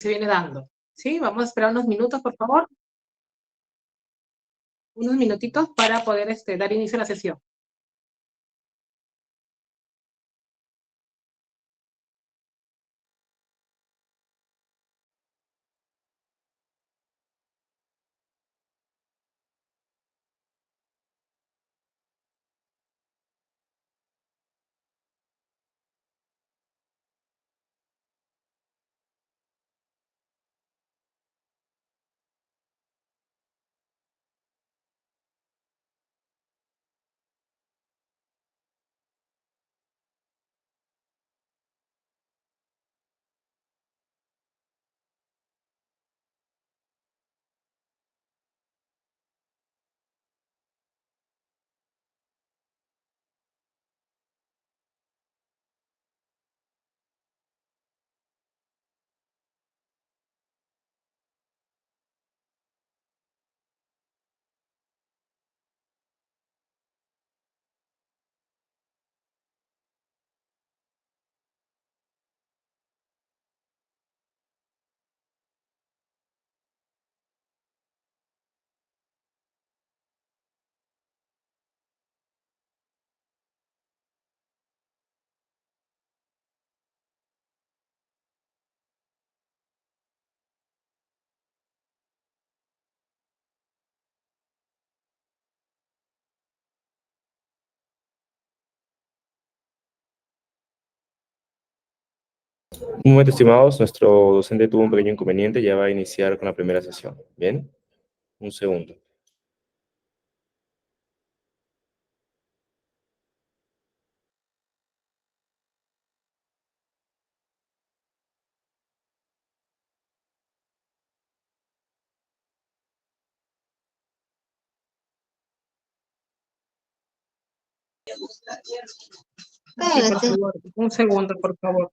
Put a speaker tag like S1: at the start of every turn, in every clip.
S1: se viene dando. ¿Sí? Vamos a esperar unos minutos, por favor. Unos minutitos para poder dar inicio a la sesión.
S2: Un momento, estimados, nuestro docente tuvo un pequeño inconveniente, ya va a iniciar con la primera sesión. ¿Bien? Un segundo.
S1: Sí, por favor. Un segundo, por favor.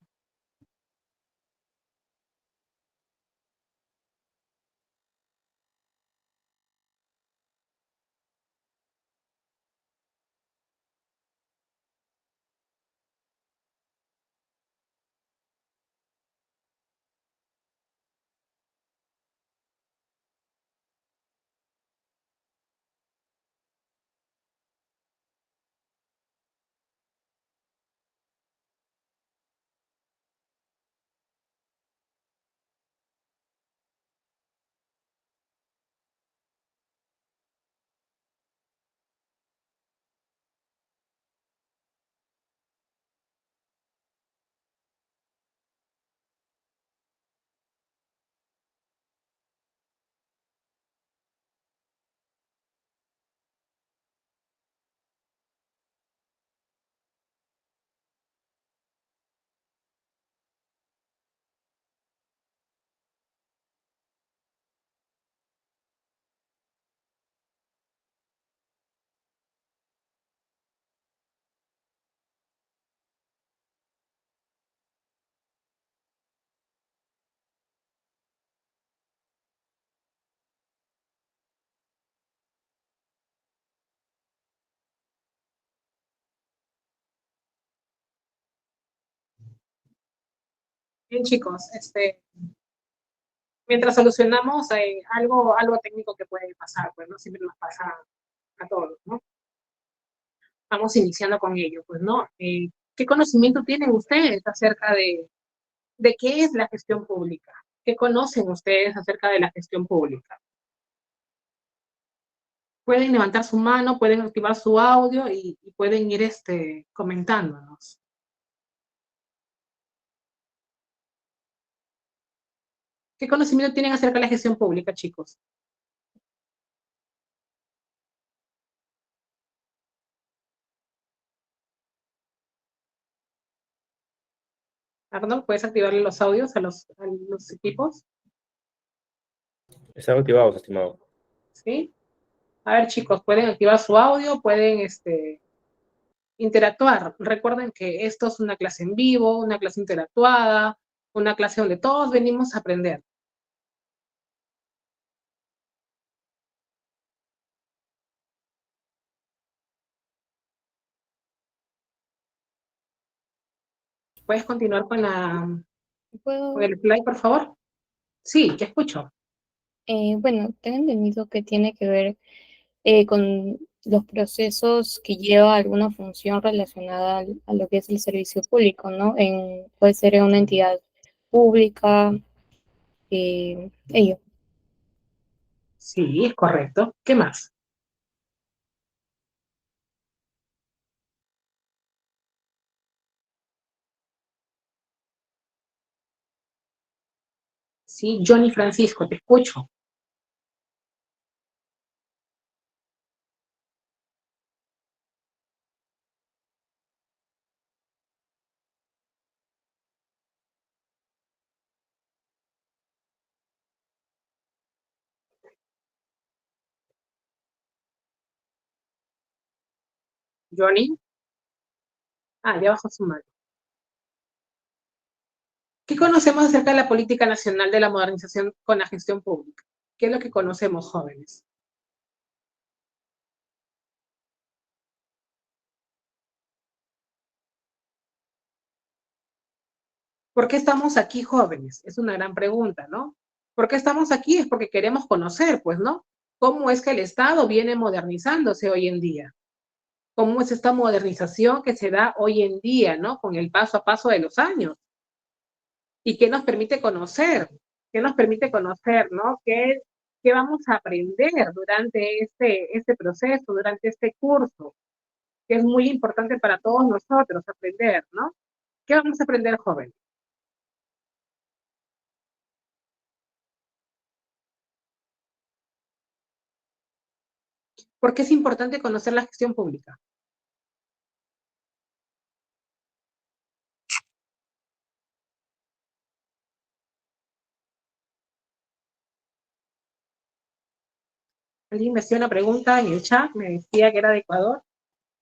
S1: Bien, chicos, mientras solucionamos algo técnico que puede pasar, pues no siempre nos pasa a todos, ¿no? Vamos iniciando con ello, pues, ¿no? ¿Qué conocimiento tienen ustedes acerca de qué es la gestión pública? ¿Qué conocen ustedes acerca de la gestión pública? Pueden levantar su mano, pueden activar su audio y pueden ir comentándonos. ¿Qué conocimiento tienen acerca de la gestión pública, chicos? Arnold, ¿puedes activarle los audios a los equipos?
S2: Están activados, estimado.
S1: ¿Sí? A ver, chicos, pueden activar su audio, pueden interactuar. Recuerden que esto es una clase en vivo, una clase interactuada, una clase donde todos venimos a aprender. ¿Puedes continuar con el slide, por favor? Sí, te escucho.
S3: Bueno, tengo entendido que tiene que ver con los procesos que lleva alguna función relacionada a lo que es el servicio público, ¿no? Puede ser en una entidad pública, ello.
S1: Sí, es correcto. ¿Qué más? Sí, Johnny Francisco, te escucho. Johnny. Ah, ya bajó su mano. ¿Qué conocemos acerca de la política nacional de la modernización con la gestión pública? ¿Qué es lo que conocemos, jóvenes? ¿Por qué estamos aquí, jóvenes? Es una gran pregunta, ¿no? ¿Por qué estamos aquí? Es porque queremos conocer, pues, ¿no? ¿Cómo es que el Estado viene modernizándose hoy en día? ¿Cómo es esta modernización que se da hoy en día, ¿no? Con el paso a paso de los años. ¿Y qué nos permite conocer? ¿Qué nos permite conocer, ¿no? ¿Qué vamos a aprender durante este proceso, durante este curso? Que es muy importante para todos nosotros aprender, ¿no? ¿Qué vamos a aprender, jóvenes? ¿Por qué es importante conocer la gestión pública? Alguien me hacía una pregunta en el chat, me decía que era de Ecuador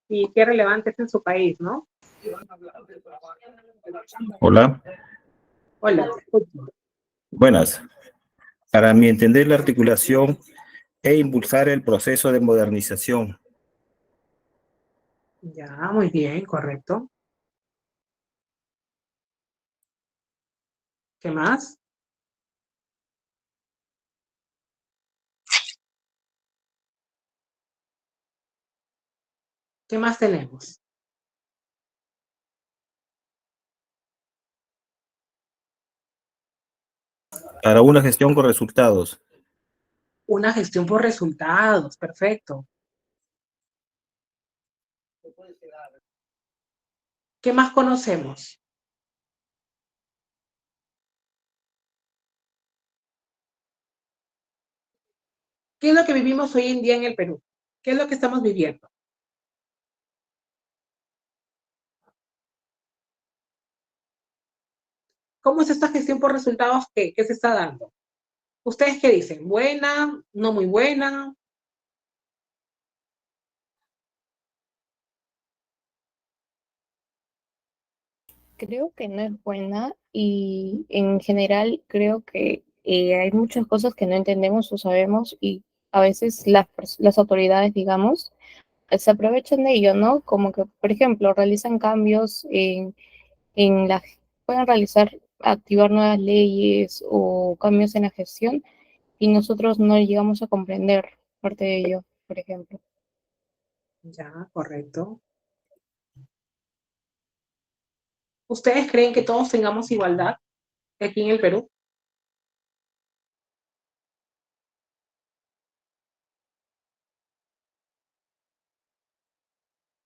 S1: y qué relevante es en su país, ¿no?
S4: Hola,
S1: Hola, te escucho.
S4: buenas. Para mi entender, la articulación e impulsar el proceso de modernización.
S1: Ya, muy bien, correcto. ¿Qué más? ¿Qué más tenemos?
S4: Para una gestión con resultados.
S1: Una gestión por resultados, perfecto. ¿Qué más conocemos? ¿Qué es lo que vivimos hoy en día en el Perú? ¿Qué es lo que estamos viviendo? ¿Cómo es esta gestión por resultados que se está dando? ¿Ustedes qué dicen? ¿Buena? ¿No muy buena?
S3: Creo que no es buena y en general creo que hay muchas cosas que no entendemos o sabemos y a veces las autoridades, digamos, se aprovechan de ello, ¿no? Como que, por ejemplo, realizan cambios en la, pueden activar nuevas leyes o cambios en la gestión y nosotros no llegamos a comprender parte de ello, por ejemplo.
S1: Ya, correcto. ¿Ustedes creen que todos tengamos igualdad aquí en el Perú?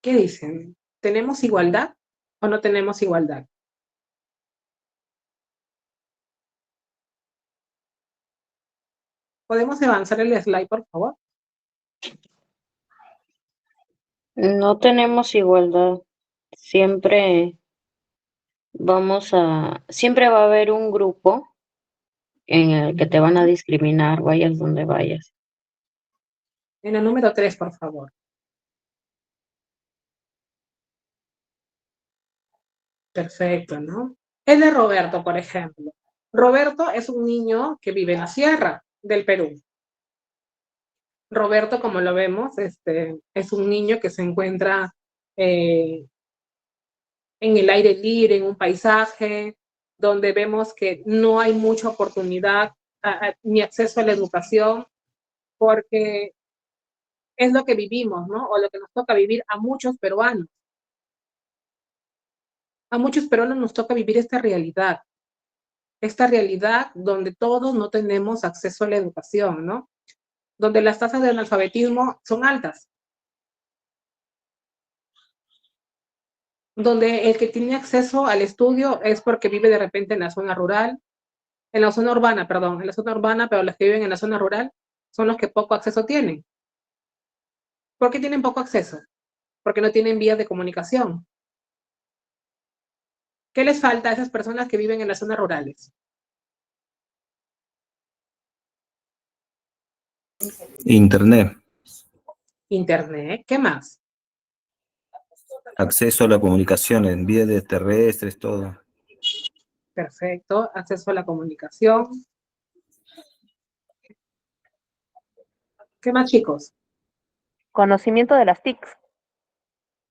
S1: ¿Qué dicen? ¿Tenemos igualdad o no tenemos igualdad? ¿Podemos avanzar el slide, por favor?
S5: No tenemos igualdad. Siempre siempre va a haber un grupo en el que te van a discriminar, vayas donde vayas.
S1: En el número 3, por favor. Perfecto, ¿no? Es de Roberto, por ejemplo. Roberto es un niño que vive en la sierra del Perú. Roberto, como lo vemos, es un niño que se encuentra en el aire libre, en un paisaje donde vemos que no hay mucha oportunidad ni acceso a la educación, porque es lo que vivimos, ¿no? O lo que nos toca vivir a muchos peruanos. A muchos peruanos nos toca vivir esta realidad donde todos no tenemos acceso a la educación, ¿no? Donde las tasas de analfabetismo son altas, donde el que tiene acceso al estudio es porque vive de repente en la zona rural, en la zona urbana, perdón, en la zona urbana, pero los que viven en la zona rural son los que poco acceso tienen. ¿Por qué tienen poco acceso? Porque no tienen vías de comunicación. ¿Qué les falta a esas personas que viven en las zonas rurales?
S4: Internet,
S1: Internet, ¿qué más?
S4: acceso a la comunicación en vías de terrestres, todo.
S1: Perfecto, acceso a la comunicación. ¿Qué más, chicos?
S3: Conocimiento de las TICs.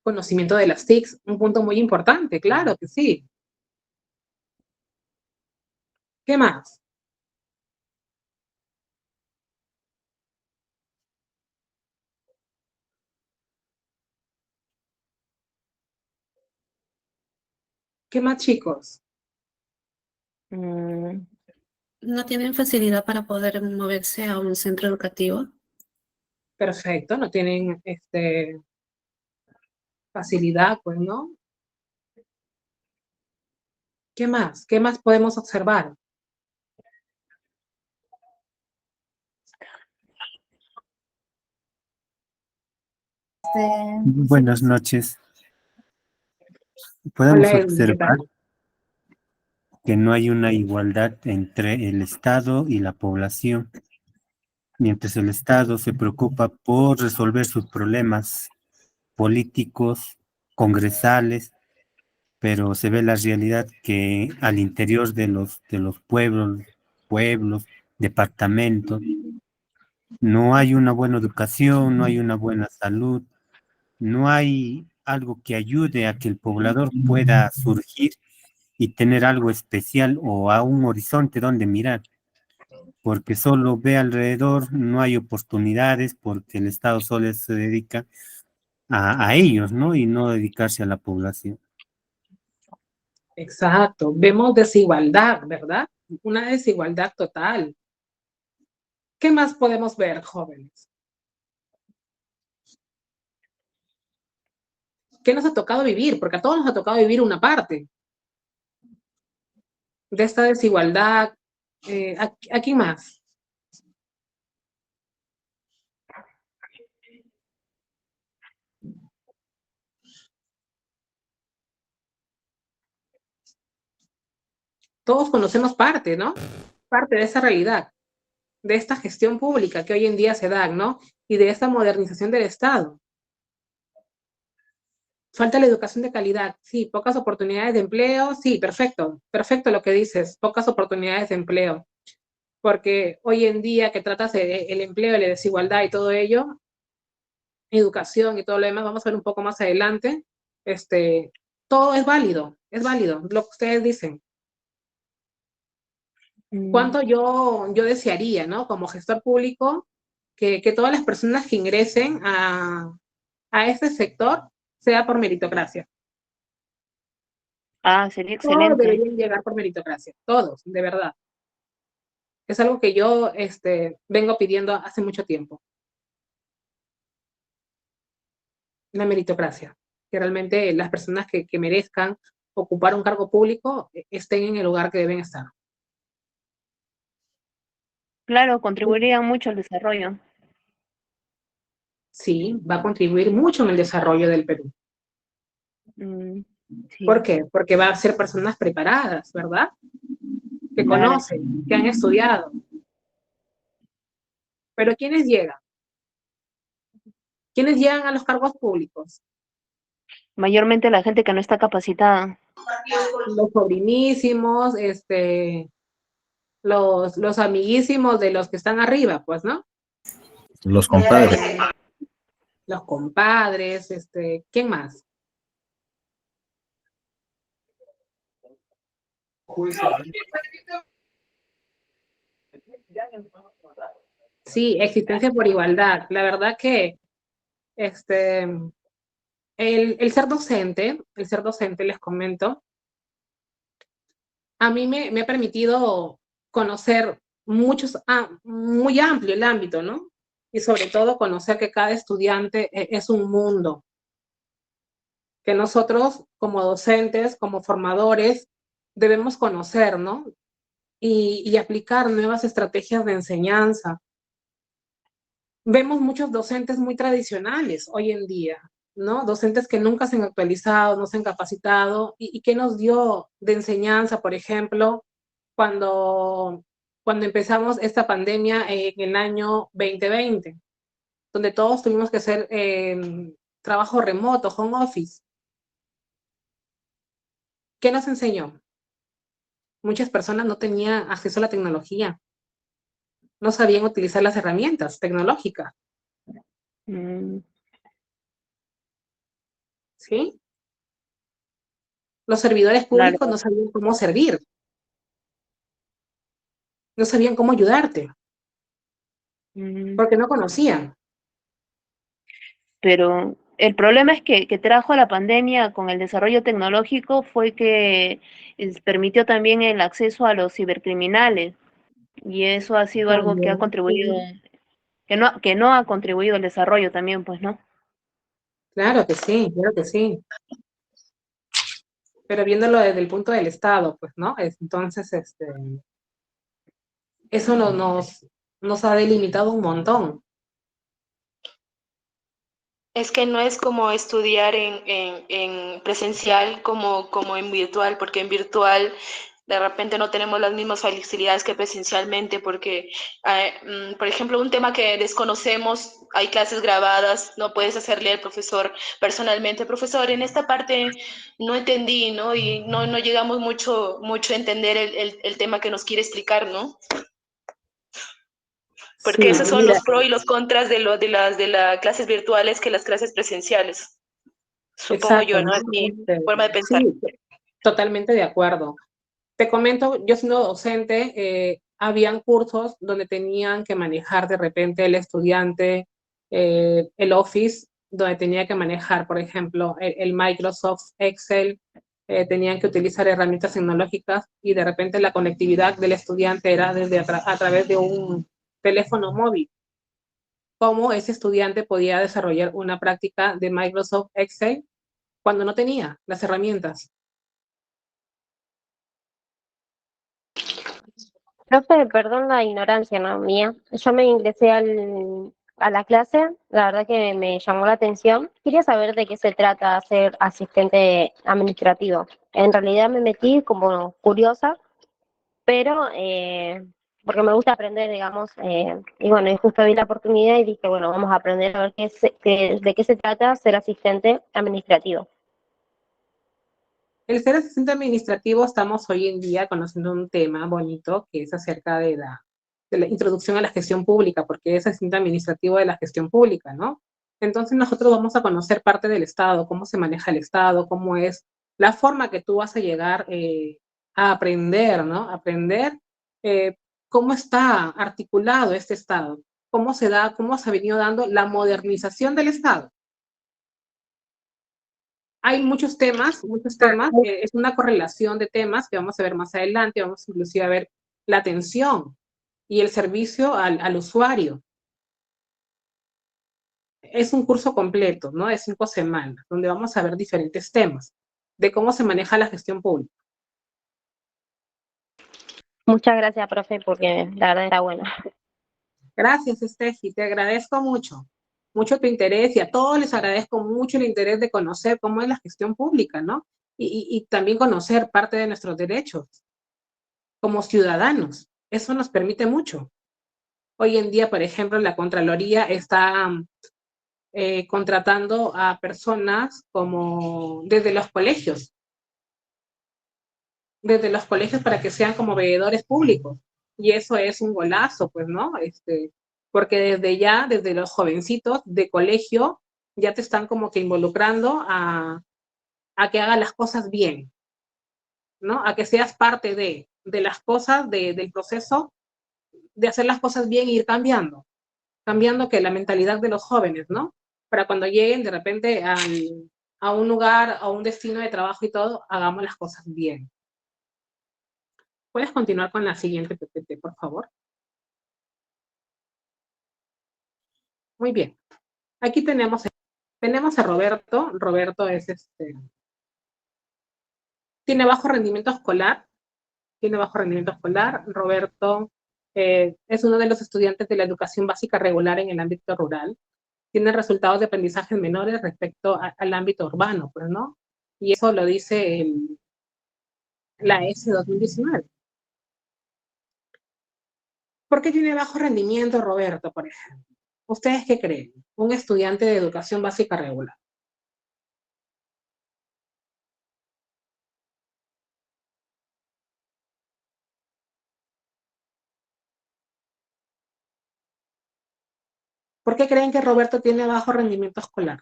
S1: Conocimiento de las TICs, un punto muy importante, claro que sí. ¿Qué más? ¿Qué más, chicos?
S3: Mm,
S6: ¿No tienen facilidad para poder moverse a un centro educativo?
S1: Perfecto, no tienen facilidad, pues, ¿no? ¿Qué más? ¿Qué más podemos observar?
S7: Buenas noches. Podemos
S1: Hola, Edwin, ¿qué
S7: observar
S1: tal?
S7: que no hay una igualdad entre el Estado y la población. Mientras el Estado se preocupa por resolver sus problemas políticos, congresales, pero se ve la realidad que al interior de los pueblos, departamentos, no hay una buena educación, no hay una buena salud, no hay algo que ayude a que el poblador pueda surgir y tener algo especial o a un horizonte donde mirar, porque solo ve alrededor, no hay oportunidades, porque el Estado solo se dedica a ellos, ¿no? Y no dedicarse a la población.
S1: Exacto, vemos desigualdad, ¿verdad? Una desigualdad total. ¿Qué más podemos ver, jóvenes? ¿Qué nos ha tocado vivir? Porque a todos nos ha tocado vivir una parte de esta desigualdad. ¿Aquí más? Todos conocemos parte, ¿no? Parte de esa realidad, de esta gestión pública que hoy en día se da, ¿no? Y de esta modernización del Estado. Falta la educación de calidad, sí, pocas oportunidades de empleo, sí, perfecto, perfecto lo que dices, pocas oportunidades de empleo, porque hoy en día que tratas el empleo, la desigualdad y todo ello, educación y todo lo demás, vamos a ver un poco más adelante, todo es válido, lo que ustedes dicen. ¿Cuánto yo desearía, ¿no? Como gestor público, que todas las personas que ingresen a este sector sea por meritocracia?
S3: Sería
S1: Todos
S3: excelente.
S1: deberían llegar por meritocracia, todos, de verdad. Es algo que yo vengo pidiendo hace mucho tiempo. La meritocracia. Que realmente las personas que merezcan ocupar un cargo público estén en el lugar que deben estar.
S3: Claro, contribuiría mucho al desarrollo.
S1: Sí, va a contribuir mucho en el desarrollo del Perú.
S3: Mm,
S1: ¿Por
S3: sí,
S1: qué? Porque va a ser personas preparadas, ¿verdad? Que
S3: claro.
S1: conocen, que han estudiado. Pero ¿quiénes llegan? ¿Quiénes llegan a los cargos públicos?
S3: Mayormente la gente que no está capacitada.
S1: Los sobrinísimos, los amiguísimos de los que están arriba, pues, ¿no?
S4: Los compadres.
S1: Los compadres, ¿quién más? Sí, existencia por igualdad. La verdad que el ser docente, les comento, a mí me ha permitido conocer muy amplio el ámbito, ¿no? Y sobre todo conocer que cada estudiante es un mundo, que nosotros como docentes, como formadores, debemos conocer, ¿no? Y aplicar nuevas estrategias de enseñanza. Vemos muchos docentes muy tradicionales hoy en día, ¿no? Docentes que nunca se han actualizado, no se han capacitado, y qué nos dio de enseñanza, por ejemplo, cuando, cuando empezamos esta pandemia en el año 2020, donde todos tuvimos que hacer trabajo remoto, home office. ¿Qué nos enseñó? Muchas personas no tenían acceso a la tecnología, no sabían utilizar las herramientas tecnológicas, ¿sí? Los servidores
S5: Claro.
S1: públicos no sabían cómo servir, no sabían cómo ayudarte, porque no conocían.
S8: Pero el problema es que trajo la pandemia con el desarrollo tecnológico fue que permitió también el acceso a los cibercriminales y eso ha sido algo que ha
S1: También,
S8: contribuido, que no ha contribuido al desarrollo también, pues, ¿no?
S1: claro que sí, claro que sí. Pero viéndolo desde el punto del Estado, pues, ¿no? Entonces, eso nos ha delimitado un montón.
S6: Es que no es como estudiar en presencial como en virtual, porque en virtual de repente no tenemos las mismas facilidades que presencialmente, porque, por ejemplo, un tema que desconocemos, hay clases grabadas, no puedes hacerle al profesor personalmente, profesor, en esta parte no entendí, ¿no? Y no llegamos mucho a entender el tema que nos quiere explicar, ¿no? Porque
S1: Sí,
S6: esos son
S1: mira,
S6: los pros y los contras de las clases virtuales que las clases presenciales. Supongo
S1: exacto,
S6: yo, ¿no?
S1: ¿no?
S6: Es mi forma de pensar.
S1: Sí, totalmente de acuerdo. Te comento, yo siendo docente, habían cursos donde tenían que manejar de repente el estudiante el Office, donde tenía que manejar, por ejemplo, el Microsoft Excel, tenían que utilizar herramientas tecnológicas y de repente la conectividad del estudiante era a través de un teléfono móvil. ¿Cómo ese estudiante podía desarrollar una práctica de Microsoft Excel cuando no tenía las herramientas?
S9: Profe, perdón la ignorancia, ¿no? Mía. Yo me ingresé a la clase, la verdad que me llamó la atención. Quería saber de qué se trata ser asistente administrativo. En realidad me metí como curiosa, pero porque me gusta aprender, digamos, y bueno, y justo vi la oportunidad y dije, bueno, vamos a aprender a ver de qué se trata ser asistente administrativo.
S1: El ser asistente administrativo, estamos hoy en día conociendo un tema bonito que es acerca de la introducción a la gestión pública, porque es asistente administrativo de la gestión pública, ¿no? Entonces nosotros vamos a conocer parte del Estado, cómo se maneja el Estado, cómo es la forma que tú vas a llegar a aprender, ¿no? Aprender eh, cómo está articulado este Estado, cómo se da, cómo se ha venido dando la modernización del Estado. Hay muchos temas, es una correlación de temas que vamos a ver más adelante, vamos inclusive a ver la atención y el servicio al usuario. Es un curso completo, ¿no? De 5 semanas, donde vamos a ver diferentes temas de cómo se maneja la gestión pública.
S9: Muchas gracias, profe, porque la verdad está bueno.
S1: Gracias, Estefi, te agradezco mucho tu interés, y a todos les agradezco mucho el interés de conocer cómo es la gestión pública, ¿no? Y también conocer parte de nuestros derechos como ciudadanos. Eso nos permite mucho. Hoy en día, por ejemplo, la Contraloría está contratando a personas como desde los colegios para que sean como veedores públicos. Y eso es un golazo, pues, ¿no? Porque desde los jovencitos de colegio, ya te están como que involucrando a que hagas las cosas bien, ¿no? A que seas parte de las cosas del proceso hacer las cosas bien e ir cambiando que la mentalidad de los jóvenes, ¿no? Para cuando lleguen de repente a un lugar, a un destino de trabajo y todo, hagamos las cosas bien. ¿Puedes continuar con la siguiente PPT, por favor? Muy bien. Aquí tenemos a Roberto. Roberto es tiene bajo rendimiento escolar. Roberto es uno de los estudiantes de la educación básica regular en el ámbito rural. Tiene resultados de aprendizaje menores respecto al ámbito urbano, pues, ¿no? Y eso lo dice la ESE 2019. ¿Por qué tiene bajo rendimiento Roberto, por ejemplo? ¿Ustedes qué creen? Un estudiante de educación básica regular. ¿Por qué creen que Roberto tiene bajo rendimiento escolar?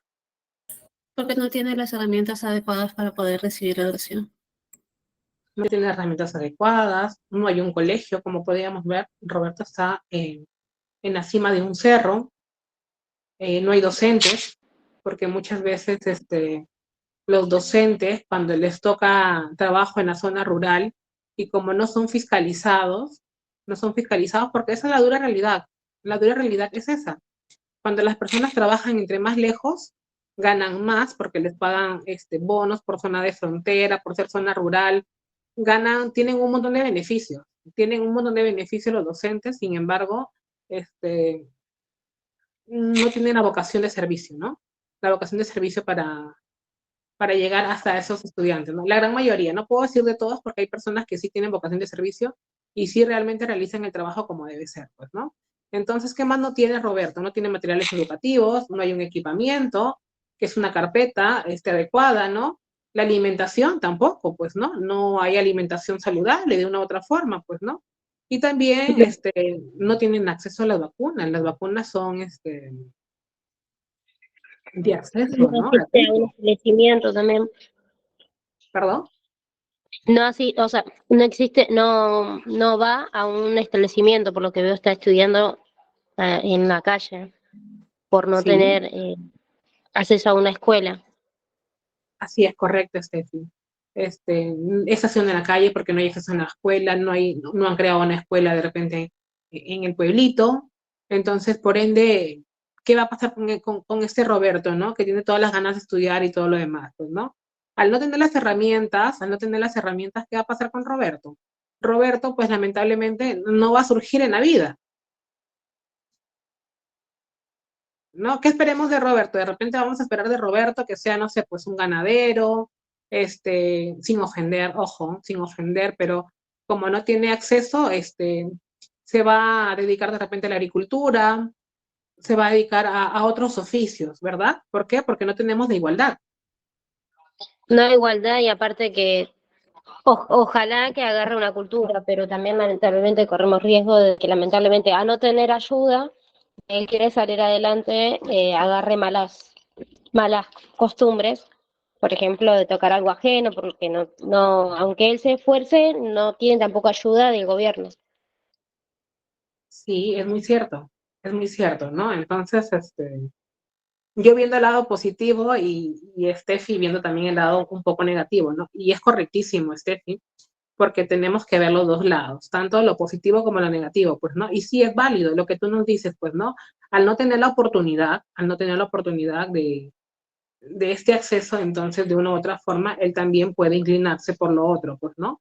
S10: Porque no tiene las herramientas adecuadas para poder recibir educación.
S1: No tiene herramientas adecuadas, no hay un colegio, como podíamos ver, Roberto está en la cima de un cerro, no hay docentes, porque muchas veces los docentes, cuando les toca trabajo en la zona rural, y como no son fiscalizados porque esa es la dura realidad es esa. Cuando las personas trabajan entre más lejos, ganan más porque les pagan bonos por zona de frontera, por ser zona rural, tienen un montón de beneficios. Los docentes, sin embargo, no tienen la vocación de servicio, ¿no? La vocación de servicio para llegar hasta esos estudiantes, ¿no? La gran mayoría, no puedo decir de todos porque hay personas que sí tienen vocación de servicio y sí realmente realizan el trabajo como debe ser, pues, ¿no? Entonces, ¿qué más no tiene Roberto? No tiene materiales educativos, no hay un equipamiento, que es una carpeta adecuada, ¿no? La alimentación tampoco, pues, ¿no? No hay alimentación saludable de una u otra forma, pues, ¿no? Y también no tienen acceso a las vacunas son de acceso,
S9: No
S1: ¿no?
S9: asiste a un establecimiento también.
S1: ¿Perdón?
S9: No así, o sea, no existe, no va a un establecimiento, por lo que veo está estudiando en la calle, por no
S1: Sí.
S9: tener acceso a una escuela.
S1: Así es, correcto, Steffi. Esa acción en la calle porque no hay acceso a la escuela, no han creado una escuela de repente en el pueblito. Entonces, por ende, ¿qué va a pasar con este Roberto, ¿no? Que tiene todas las ganas de estudiar y todo lo demás, pues, ¿no? Al no tener las herramientas, ¿qué va a pasar con Roberto? Roberto, pues lamentablemente, no va a surgir en la vida. ¿No? ¿Qué esperemos de Roberto? De repente vamos a esperar de Roberto que sea, no sé, pues un ganadero, sin ofender, ojo, sin ofender, pero como no tiene acceso, se va a dedicar de repente a la agricultura, se va a dedicar a otros oficios, ¿verdad? ¿Por qué? Porque no tenemos de igualdad.
S9: No hay igualdad y aparte que ojalá que agarre una cultura, pero también lamentablemente corremos riesgo de que lamentablemente a no tener ayuda, él quiere salir adelante, agarre malas costumbres, por ejemplo, de tocar algo ajeno, porque aunque él se esfuerce, no tiene tampoco ayuda del gobierno.
S1: Sí, es muy cierto, ¿no? Entonces, yo viendo el lado positivo y Steffi viendo también el lado un poco negativo, ¿no? Y es correctísimo, Steffi, porque tenemos que ver los dos lados, tanto lo positivo como lo negativo, pues, ¿no? Y sí es válido lo que tú nos dices, pues, ¿no? Al no tener la oportunidad de este acceso, entonces, de una u otra forma, él también puede inclinarse por lo otro, pues, ¿no?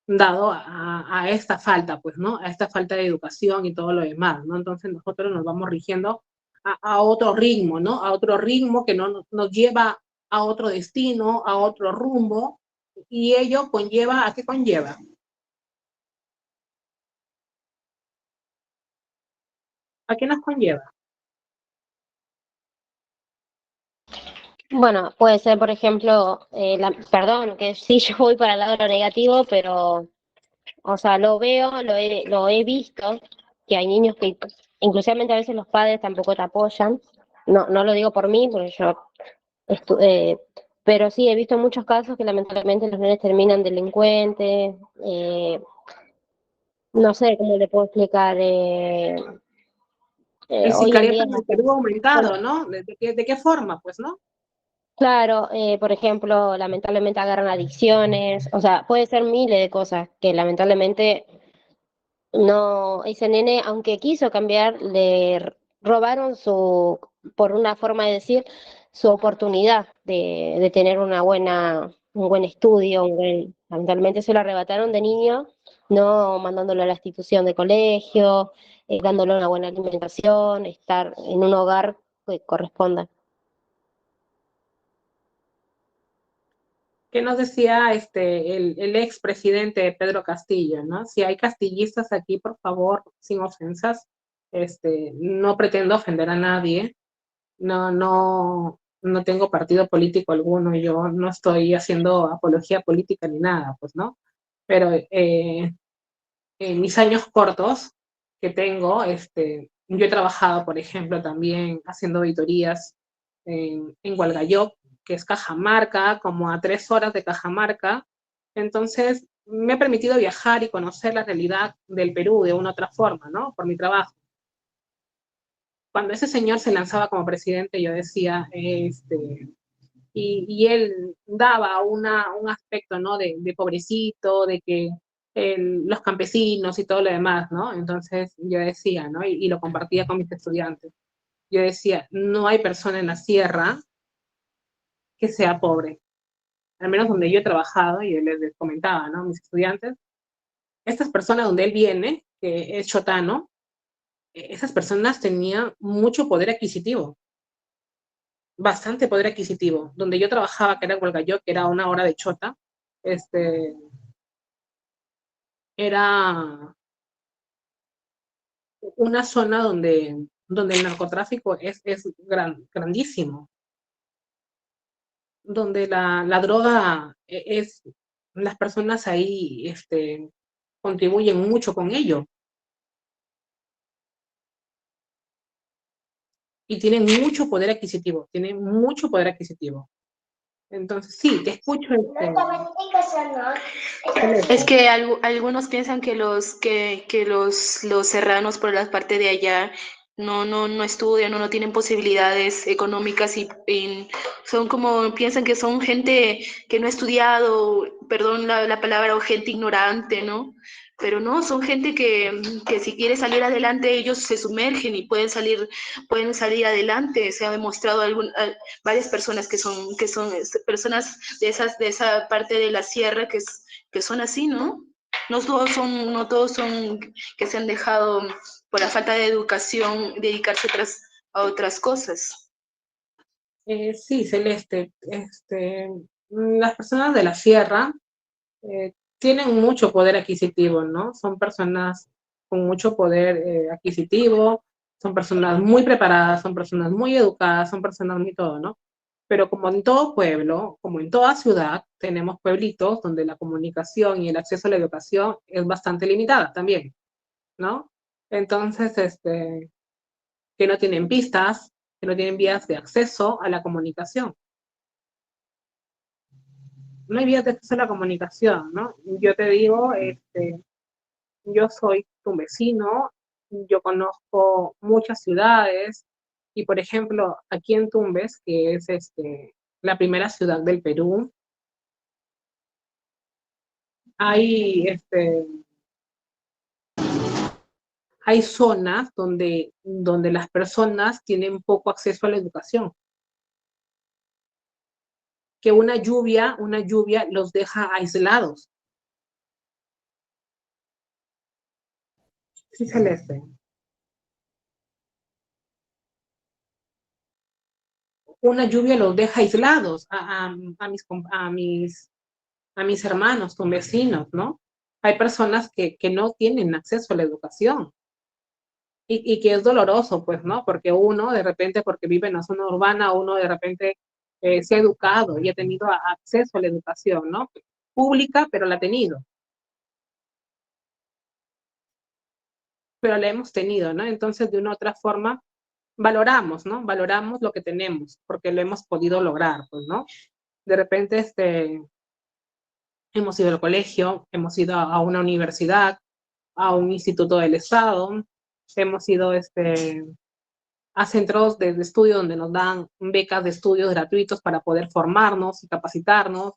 S1: Dado a esta falta, pues, ¿no? A esta falta de educación y todo lo demás, ¿no? Entonces nosotros nos vamos rigiendo a otro ritmo, ¿no? A otro ritmo que no nos lleva a otro destino, a otro rumbo, y ello conlleva, ¿a qué conlleva? ¿A qué nos conlleva?
S9: Bueno, puede ser, por ejemplo, perdón, que sí yo voy para el lado de lo negativo, pero, o sea, lo veo, lo he visto, que hay niños que, inclusivamente a veces los padres tampoco te apoyan. No lo digo por mí, porque yo, pero sí he visto muchos casos que lamentablemente los nenes terminan delincuentes, no sé cómo le puedo explicar,
S1: El
S9: hoy en
S1: sicariato
S9: día,
S1: en el Perú ha
S9: bueno,
S1: aumentado, ¿no? De qué forma? Pues, ¿no?
S9: claro, por ejemplo, lamentablemente agarran adicciones, o sea, puede ser miles de cosas que lamentablemente no, ese nene, aunque quiso cambiar, robaron su, por una forma de decir, su oportunidad de tener un buen estudio, lamentablemente se lo arrebataron de niño, no mandándolo a la institución de colegio, dándole una buena alimentación, estar en un hogar que corresponda.
S1: ¿Qué nos decía el expresidente Pedro Castillo, ¿no? Si hay castillistas aquí, por favor, sin ofensas, no pretendo ofender a nadie, no tengo partido político alguno, yo no estoy haciendo apología política ni nada, pues, ¿no? Pero en mis años cortos que tengo, yo he trabajado, por ejemplo, también haciendo auditorías en Hualgayoc, que es Cajamarca, como a 3 horas de Cajamarca. Entonces, me ha permitido viajar y conocer la realidad del Perú de una otra forma, ¿no? Por mi trabajo. Cuando ese señor se lanzaba como presidente, yo decía, y él daba un aspecto, ¿no? De pobrecito, de que los campesinos y todo lo demás, ¿no? Entonces yo decía, ¿no? Y lo compartía con mis estudiantes. Yo decía, no hay persona en la sierra que sea pobre. Al menos donde yo he trabajado, y les comentaba, ¿no? Mis estudiantes, estas personas donde él viene, que es chotano, esas personas tenían mucho poder adquisitivo, bastante poder adquisitivo. Donde yo trabajaba, que era Hualgayoc, que era 1 hora de Chota, este, era una zona donde el narcotráfico es grandísimo, donde la droga las personas ahí contribuyen mucho con ello y tienen mucho poder adquisitivo, tienen mucho poder adquisitivo. Entonces, sí, te escucho.
S6: Es que algunos piensan que los serranos por la parte de allá no estudian o no tienen posibilidades económicas y son como, piensan que son gente que no ha estudiado, perdón la palabra, o gente ignorante, ¿no? Pero no, son gente que si quiere salir adelante, ellos se sumergen y pueden salir adelante. Se ha demostrado varias personas que son personas de esa parte de la sierra que son así, ¿no? No todos son que se han dejado por la falta de educación dedicarse a otras cosas.
S1: Sí, Celeste, las personas de la sierra tienen mucho poder adquisitivo, ¿no? Son personas con mucho poder adquisitivo, son personas muy preparadas, son personas muy educadas, son personas muy todo, ¿no? Pero como en todo pueblo, como en toda ciudad, tenemos pueblitos donde la comunicación y el acceso a la educación es bastante limitada también, ¿no? Entonces, que no tienen pistas, que no tienen vías de acceso a la comunicación. No hay vías de acceso a la comunicación, ¿no? Yo te digo, yo soy tu vecino, yo conozco muchas ciudades, y por ejemplo, aquí en Tumbes, que es la primera ciudad del Perú, hay, hay zonas donde las personas tienen poco acceso a la educación, que una lluvia los deja aislados. Sí, Celeste. Una lluvia los deja aislados a mis hermanos, con vecinos, ¿no? Hay personas que no tienen acceso a la educación y que es doloroso, pues, ¿no? Porque uno de repente, porque vive en la zona urbana, uno de repente se ha educado y ha tenido acceso a la educación, ¿no? Pública, pero la ha tenido. Pero la hemos tenido, ¿no? Entonces, de una u otra forma, valoramos, ¿no? Valoramos lo que tenemos, porque lo hemos podido lograr, pues, ¿no? De repente, hemos ido al colegio, hemos ido a una universidad, a un instituto del Estado, hemos ido a centros de estudio donde nos dan becas de estudios gratuitos para poder formarnos y capacitarnos,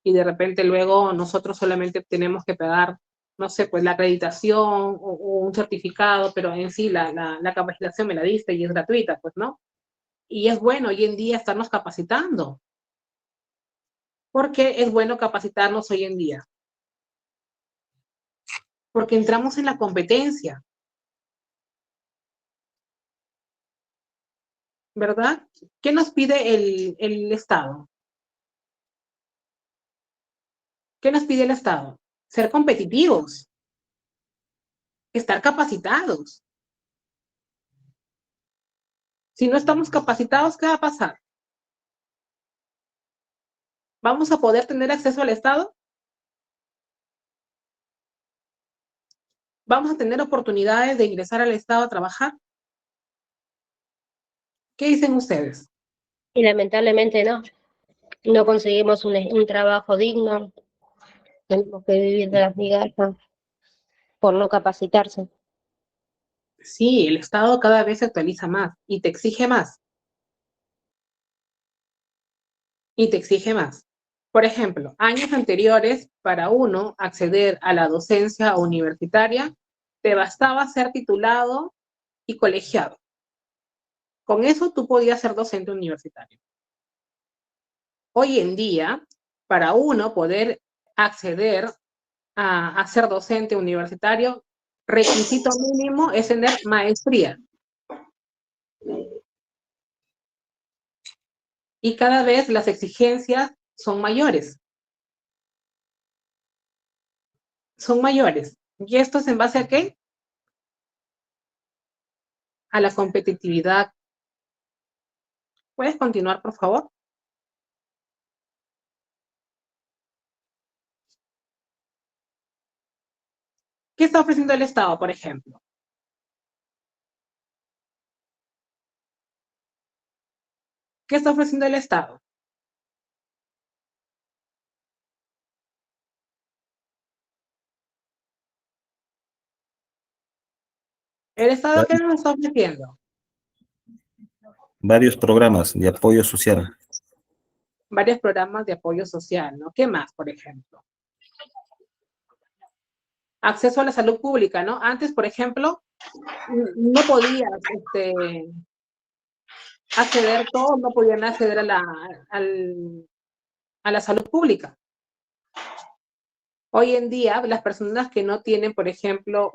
S1: y de repente luego nosotros solamente tenemos que pagar, no sé, pues la acreditación o un certificado, pero en sí la capacitación me la diste y es gratuita, pues, ¿no? Y es bueno hoy en día estarnos capacitando. ¿Por qué es bueno capacitarnos hoy en día? Porque entramos en la competencia, ¿verdad? ¿Qué nos pide el Estado? ¿Qué nos pide el Estado? Ser competitivos, estar capacitados. Si no estamos capacitados, ¿qué va a pasar? ¿Vamos a poder tener acceso al Estado? ¿Vamos a tener oportunidades de ingresar al Estado a trabajar? ¿Qué dicen ustedes?
S9: Y lamentablemente no conseguimos un trabajo digno, tenemos que vivir de las migajas por no capacitarse.
S1: Sí, el Estado cada vez se actualiza más y te exige más. Y te exige más. Por ejemplo, años anteriores, para uno acceder a la docencia universitaria, te bastaba ser titulado y colegiado. Con eso tú podías ser docente universitario. Hoy en día, para uno poder acceder a ser docente universitario, requisito mínimo es tener maestría. Y cada vez las exigencias son mayores. Son mayores. ¿Y esto es en base a qué? A la competitividad. ¿Puedes continuar, por favor? ¿Qué está ofreciendo el Estado, por ejemplo? ¿Qué está ofreciendo el Estado? ¿El Estado qué nos está ofreciendo?
S4: Varios programas de apoyo social.
S1: Varios programas de apoyo social, ¿no? ¿Qué más, por ejemplo? Acceso a la salud pública, ¿no? Antes, por ejemplo, no podías acceder, todos no podían acceder a la salud pública. Hoy en día, las personas que no tienen, por ejemplo,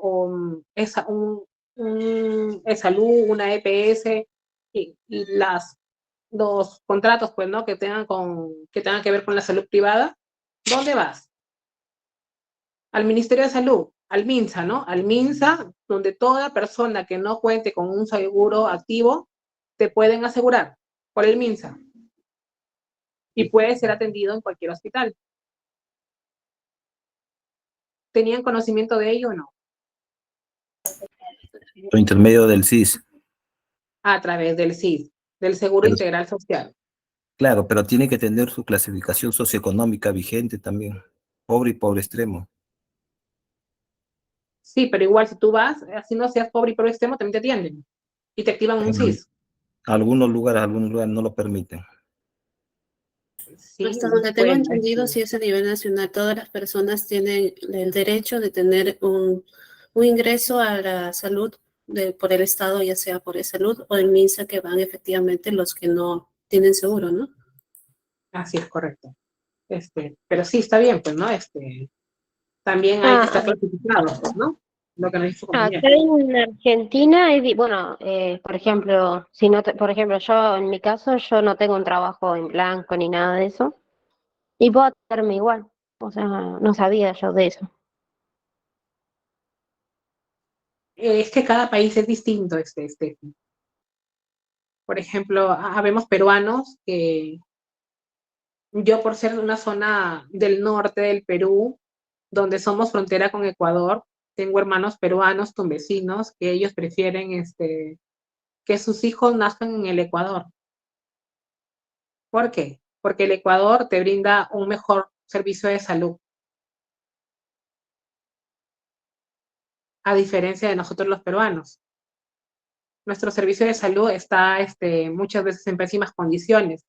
S1: salud, una EPS y los contratos, pues, ¿no? Que tengan que ver con la salud privada, ¿dónde vas? Al Ministerio de Salud, al MINSA, ¿no? Al MINSA, donde toda persona que no cuente con un seguro activo, te pueden asegurar por el MINSA. Y puede ser atendido en cualquier hospital. ¿Tenían conocimiento de ello o no?
S4: Por intermedio del SIS.
S1: A través del SIS, del Seguro Integral Social.
S4: Claro, pero tiene que tener su clasificación socioeconómica vigente también. Pobre y pobre extremo.
S1: Sí, pero igual si tú vas, así no seas pobre y pobre extremo, también te atienden. Y te activan un SIS.
S4: Algunos lugares no lo permiten.
S1: Sí,
S10: hasta donde tengo entendido, si es a nivel nacional, todas las personas tienen el derecho de tener un ingreso a la salud por el Estado, ya sea por el salud o el MINSA, que van efectivamente los que no tienen seguro, ¿no?
S1: Así es, correcto. Pero sí, está bien, pues, ¿no? También hay que estar clasificados, pues, ¿no? Lo que nos dijo
S9: Acá en Argentina, por ejemplo, por ejemplo, yo en mi caso, yo no tengo un trabajo en blanco ni nada de eso, y puedo atenderme igual, o sea, no sabía yo de eso.
S1: Es que cada país es distinto, Por ejemplo, habemos peruanos que yo, por ser de una zona del norte del Perú, donde somos frontera con Ecuador, tengo hermanos peruanos, tumbesinos, que ellos prefieren que sus hijos nazcan en el Ecuador. ¿Por qué? Porque el Ecuador te brinda un mejor servicio de salud. a diferencia de nosotros los peruanos. Nuestro servicio de salud está muchas veces en pésimas condiciones.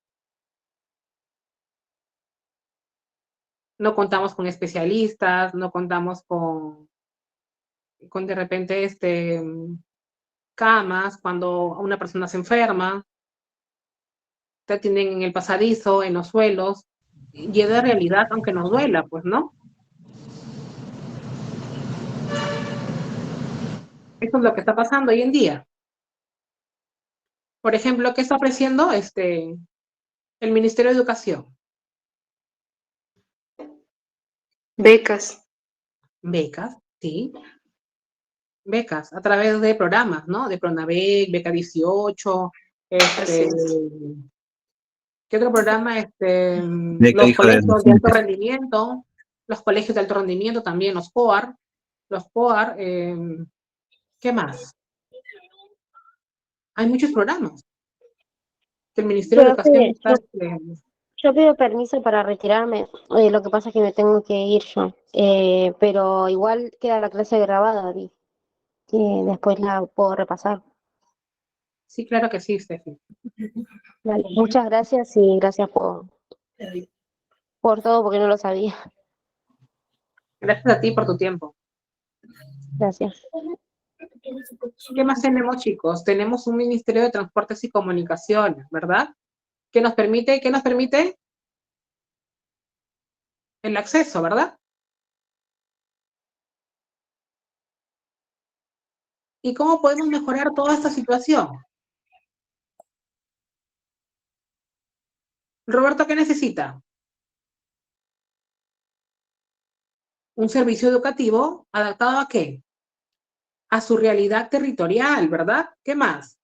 S1: No contamos con especialistas, no contamos con de repente camas cuando una persona se enferma, te atienden en el pasadizo, en los suelos, y es de realidad, aunque nos duela, pues, ¿no? Eso es lo que está pasando hoy en día. Por ejemplo, ¿qué está ofreciendo el Ministerio de Educación?
S6: Becas.
S1: Becas, sí. Becas, a través de programas, ¿no? De Pronabec, Beca 18,
S6: Así es.
S1: ¿qué otro programa?
S4: Beca
S1: Los
S4: hija de
S1: colegios de alto
S4: docentes.
S1: rendimiento, los colegios de alto rendimiento también, los COAR, ¿qué más? Hay muchos programas que el Ministerio de Educación
S9: Profe,
S1: está...
S9: yo pido permiso para retirarme. Lo que pasa es que me tengo que ir yo. Pero igual queda la clase grabada y después la puedo repasar.
S1: Sí, claro que sí, Steffi.
S9: Vale, muchas gracias y gracias por todo porque no lo sabía.
S1: Gracias a ti por tu tiempo.
S9: Gracias.
S1: ¿Qué más tenemos, chicos? Tenemos un Ministerio de Transportes y Comunicaciones, ¿verdad? ¿Qué nos permite? El acceso, ¿verdad? ¿Y cómo podemos mejorar toda esta situación? Roberto, ¿qué necesita? Un servicio educativo adaptado ¿a qué? A su realidad territorial, ¿verdad? ¿Qué más?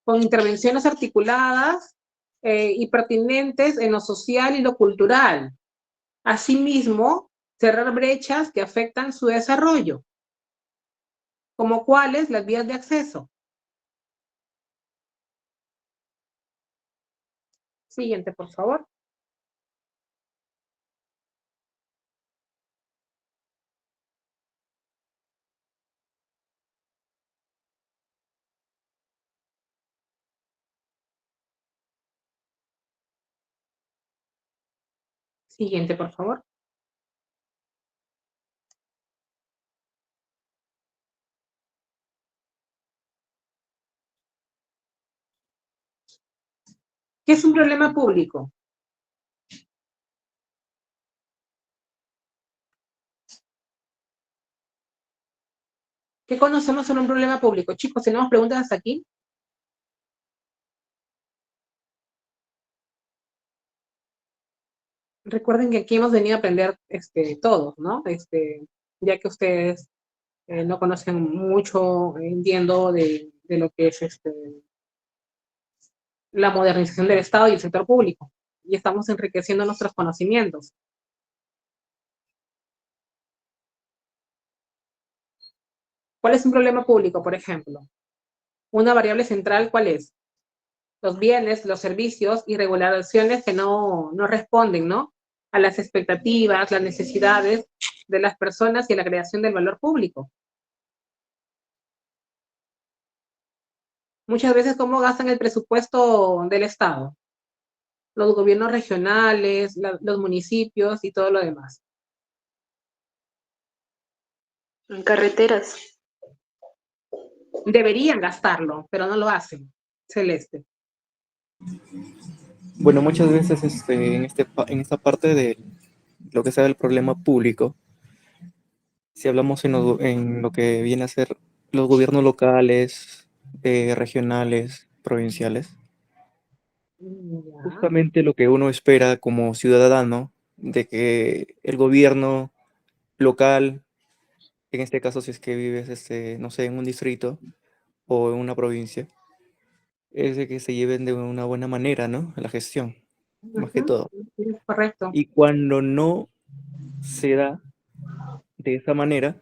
S1: Con intervenciones articuladas y pertinentes en lo social y lo cultural. Asimismo, cerrar brechas que afectan su desarrollo, como cuáles las vías de acceso. Siguiente, por favor. Siguiente, por favor. ¿Qué es un problema público? ¿Qué conocemos sobre un problema público? Chicos, ¿tenemos preguntas hasta aquí? Recuerden que aquí hemos venido a aprender todos, ¿no? Ya que ustedes no conocen mucho, entiendo, de lo que es la modernización del Estado y el sector público. Y estamos enriqueciendo nuestros conocimientos. ¿Cuál es un problema público, por ejemplo? Una variable central, ¿cuál es? Los bienes, los servicios y regulaciones que no responden, ¿no? A las expectativas, las necesidades de las personas y a la creación del valor público. Muchas veces, ¿cómo gastan el presupuesto del Estado? Los gobiernos regionales, los municipios y todo lo demás.
S6: En carreteras.
S1: Deberían gastarlo, pero no lo hacen. Celeste.
S11: Bueno, muchas veces en esta parte de lo que sea el problema público, si hablamos en lo que viene a ser los gobiernos locales, regionales, provinciales, justamente lo que uno espera como ciudadano de que el gobierno local, en este caso si es que vives, no sé, en un distrito o en una provincia, es de que se lleven de una buena manera, ¿no? La gestión, más que todo.
S1: Correcto.
S11: Y cuando no se da de esa manera,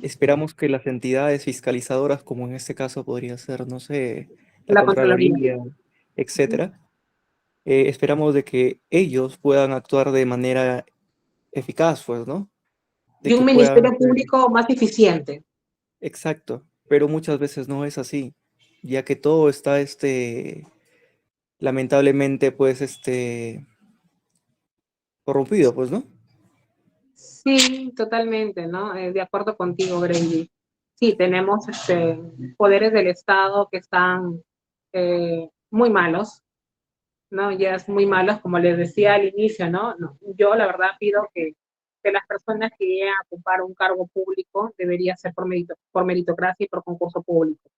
S11: esperamos que las entidades fiscalizadoras, como en este caso podría ser, no sé, la
S1: La Contraloría.
S11: Contraloría, etcétera, esperamos de que ellos puedan actuar de manera eficaz, pues, ¿no? De
S1: Y un
S11: que puedan
S1: ministerio
S11: hacer,
S1: público más eficiente.
S11: exacto, pero muchas veces no es así, ya que todo está, lamentablemente, pues, corrompido, pues, ¿no?
S1: Sí, totalmente, ¿no? De acuerdo contigo, Grady. Sí, tenemos poderes del Estado que están muy malos, ¿no? Ya es muy malos, como les decía al inicio, ¿no? No, yo la verdad pido que las personas que lleguen a ocupar un cargo público debería ser por meritocracia y por concurso público,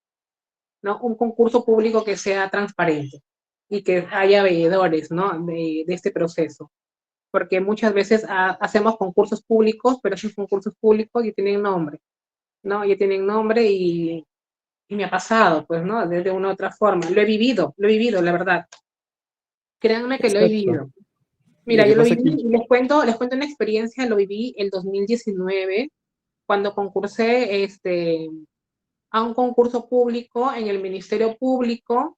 S1: ¿no? Un concurso público que sea transparente y que haya veedores, ¿no? De este proceso. Porque muchas veces hacemos concursos públicos, pero esos concursos públicos ya tienen nombre, ¿no? Ya tienen nombre y me ha pasado, pues, ¿no? De una u otra forma. Lo he vivido, la verdad. Créanme que lo he
S11: Exacto.
S1: vivido.
S11: Lo
S1: Mira,
S11: que
S1: yo lo
S11: pasa
S1: viví
S11: que,
S1: y les cuento una experiencia, lo viví el 2019, cuando concursé a un concurso público en el Ministerio Público,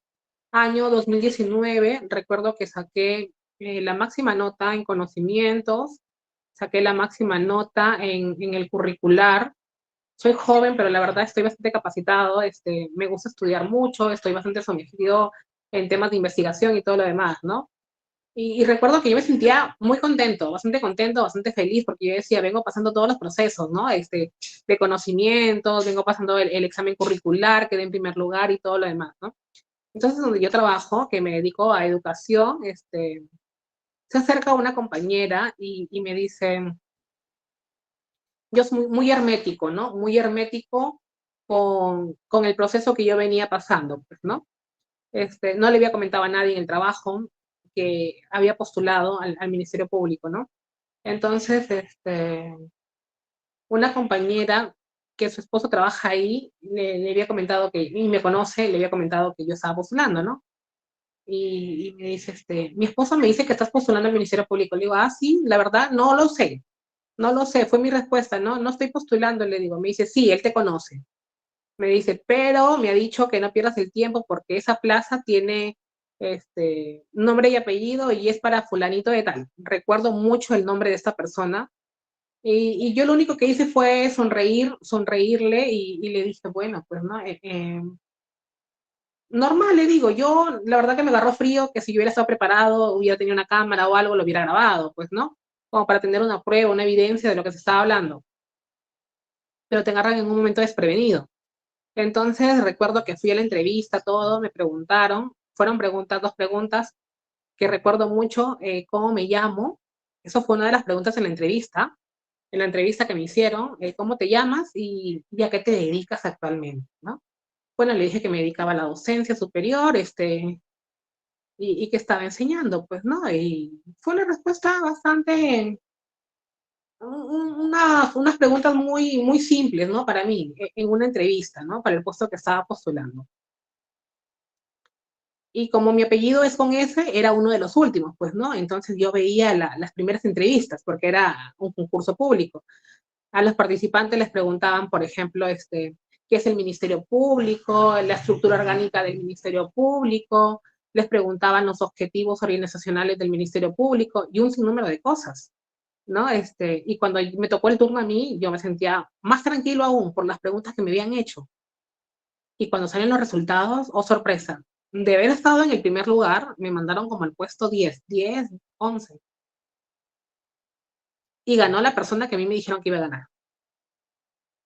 S1: año 2019. Recuerdo que saqué la máxima nota en conocimientos, saqué la máxima nota en el curricular. Soy joven, pero la verdad estoy bastante capacitado, me gusta estudiar mucho, estoy bastante sometido en temas de investigación y todo lo demás, ¿no? Y recuerdo que yo me sentía muy contento, bastante feliz, porque yo decía, vengo pasando todos los procesos, ¿no? De conocimientos, vengo pasando el examen curricular, quedé en primer lugar y todo lo demás, ¿no? Entonces, donde yo trabajo, que me dedico a educación, se acerca una compañera y me dice, yo soy muy hermético, ¿no? Muy hermético con el proceso que yo venía pasando, pues, ¿no? No le había comentado a nadie en el trabajo que había postulado al Ministerio Público, ¿no? Entonces, una compañera que su esposo trabaja ahí, le había comentado que, y me conoce, le había comentado que yo estaba postulando, ¿no? Y me dice, mi esposo me dice que estás postulando al Ministerio Público. Le digo, ah, sí, la verdad, no lo sé. No lo sé, fue mi respuesta, ¿no? No estoy postulando, le digo. Me dice, sí, él te conoce. Me dice, pero me ha dicho que no pierdas el tiempo porque esa plaza tiene nombre y apellido y es para fulanito de tal. Recuerdo mucho el nombre de esta persona y yo lo único que hice fue sonreírle y le dije, bueno, pues no, normal, le digo, yo la verdad que me agarró frío, que si yo hubiera estado preparado, hubiera tenido una cámara o algo, lo hubiera grabado, pues, ¿no? Como para tener una prueba, una evidencia de lo que se estaba hablando, pero te agarran en un momento desprevenido. Entonces recuerdo que fui a la entrevista, todo, me preguntaron, fueron preguntas, dos preguntas, que recuerdo mucho, cómo me llamo, eso fue una de las preguntas en la entrevista que me hicieron, cómo te llamas y a qué te dedicas actualmente, ¿no? Bueno, le dije que me dedicaba a la docencia superior, y que estaba enseñando, pues, ¿no? Y fue una respuesta bastante, unas preguntas muy simples, ¿no? Para mí, en una entrevista, ¿no? Para el puesto que estaba postulando. Y como mi apellido es con S, era uno de los últimos, pues, ¿no? Entonces yo veía las primeras entrevistas, porque era un concurso público. A los participantes les preguntaban, por ejemplo, qué es el Ministerio Público, la estructura orgánica del Ministerio Público, les preguntaban los objetivos organizacionales del Ministerio Público y un sinnúmero de cosas, ¿no? Y cuando me tocó el turno a mí, yo me sentía más tranquilo aún por las preguntas que me habían hecho. Y cuando salen los resultados, oh sorpresa, de haber estado en el primer lugar, me mandaron como al puesto 10, 11. Y ganó la persona que a mí me dijeron que iba a ganar.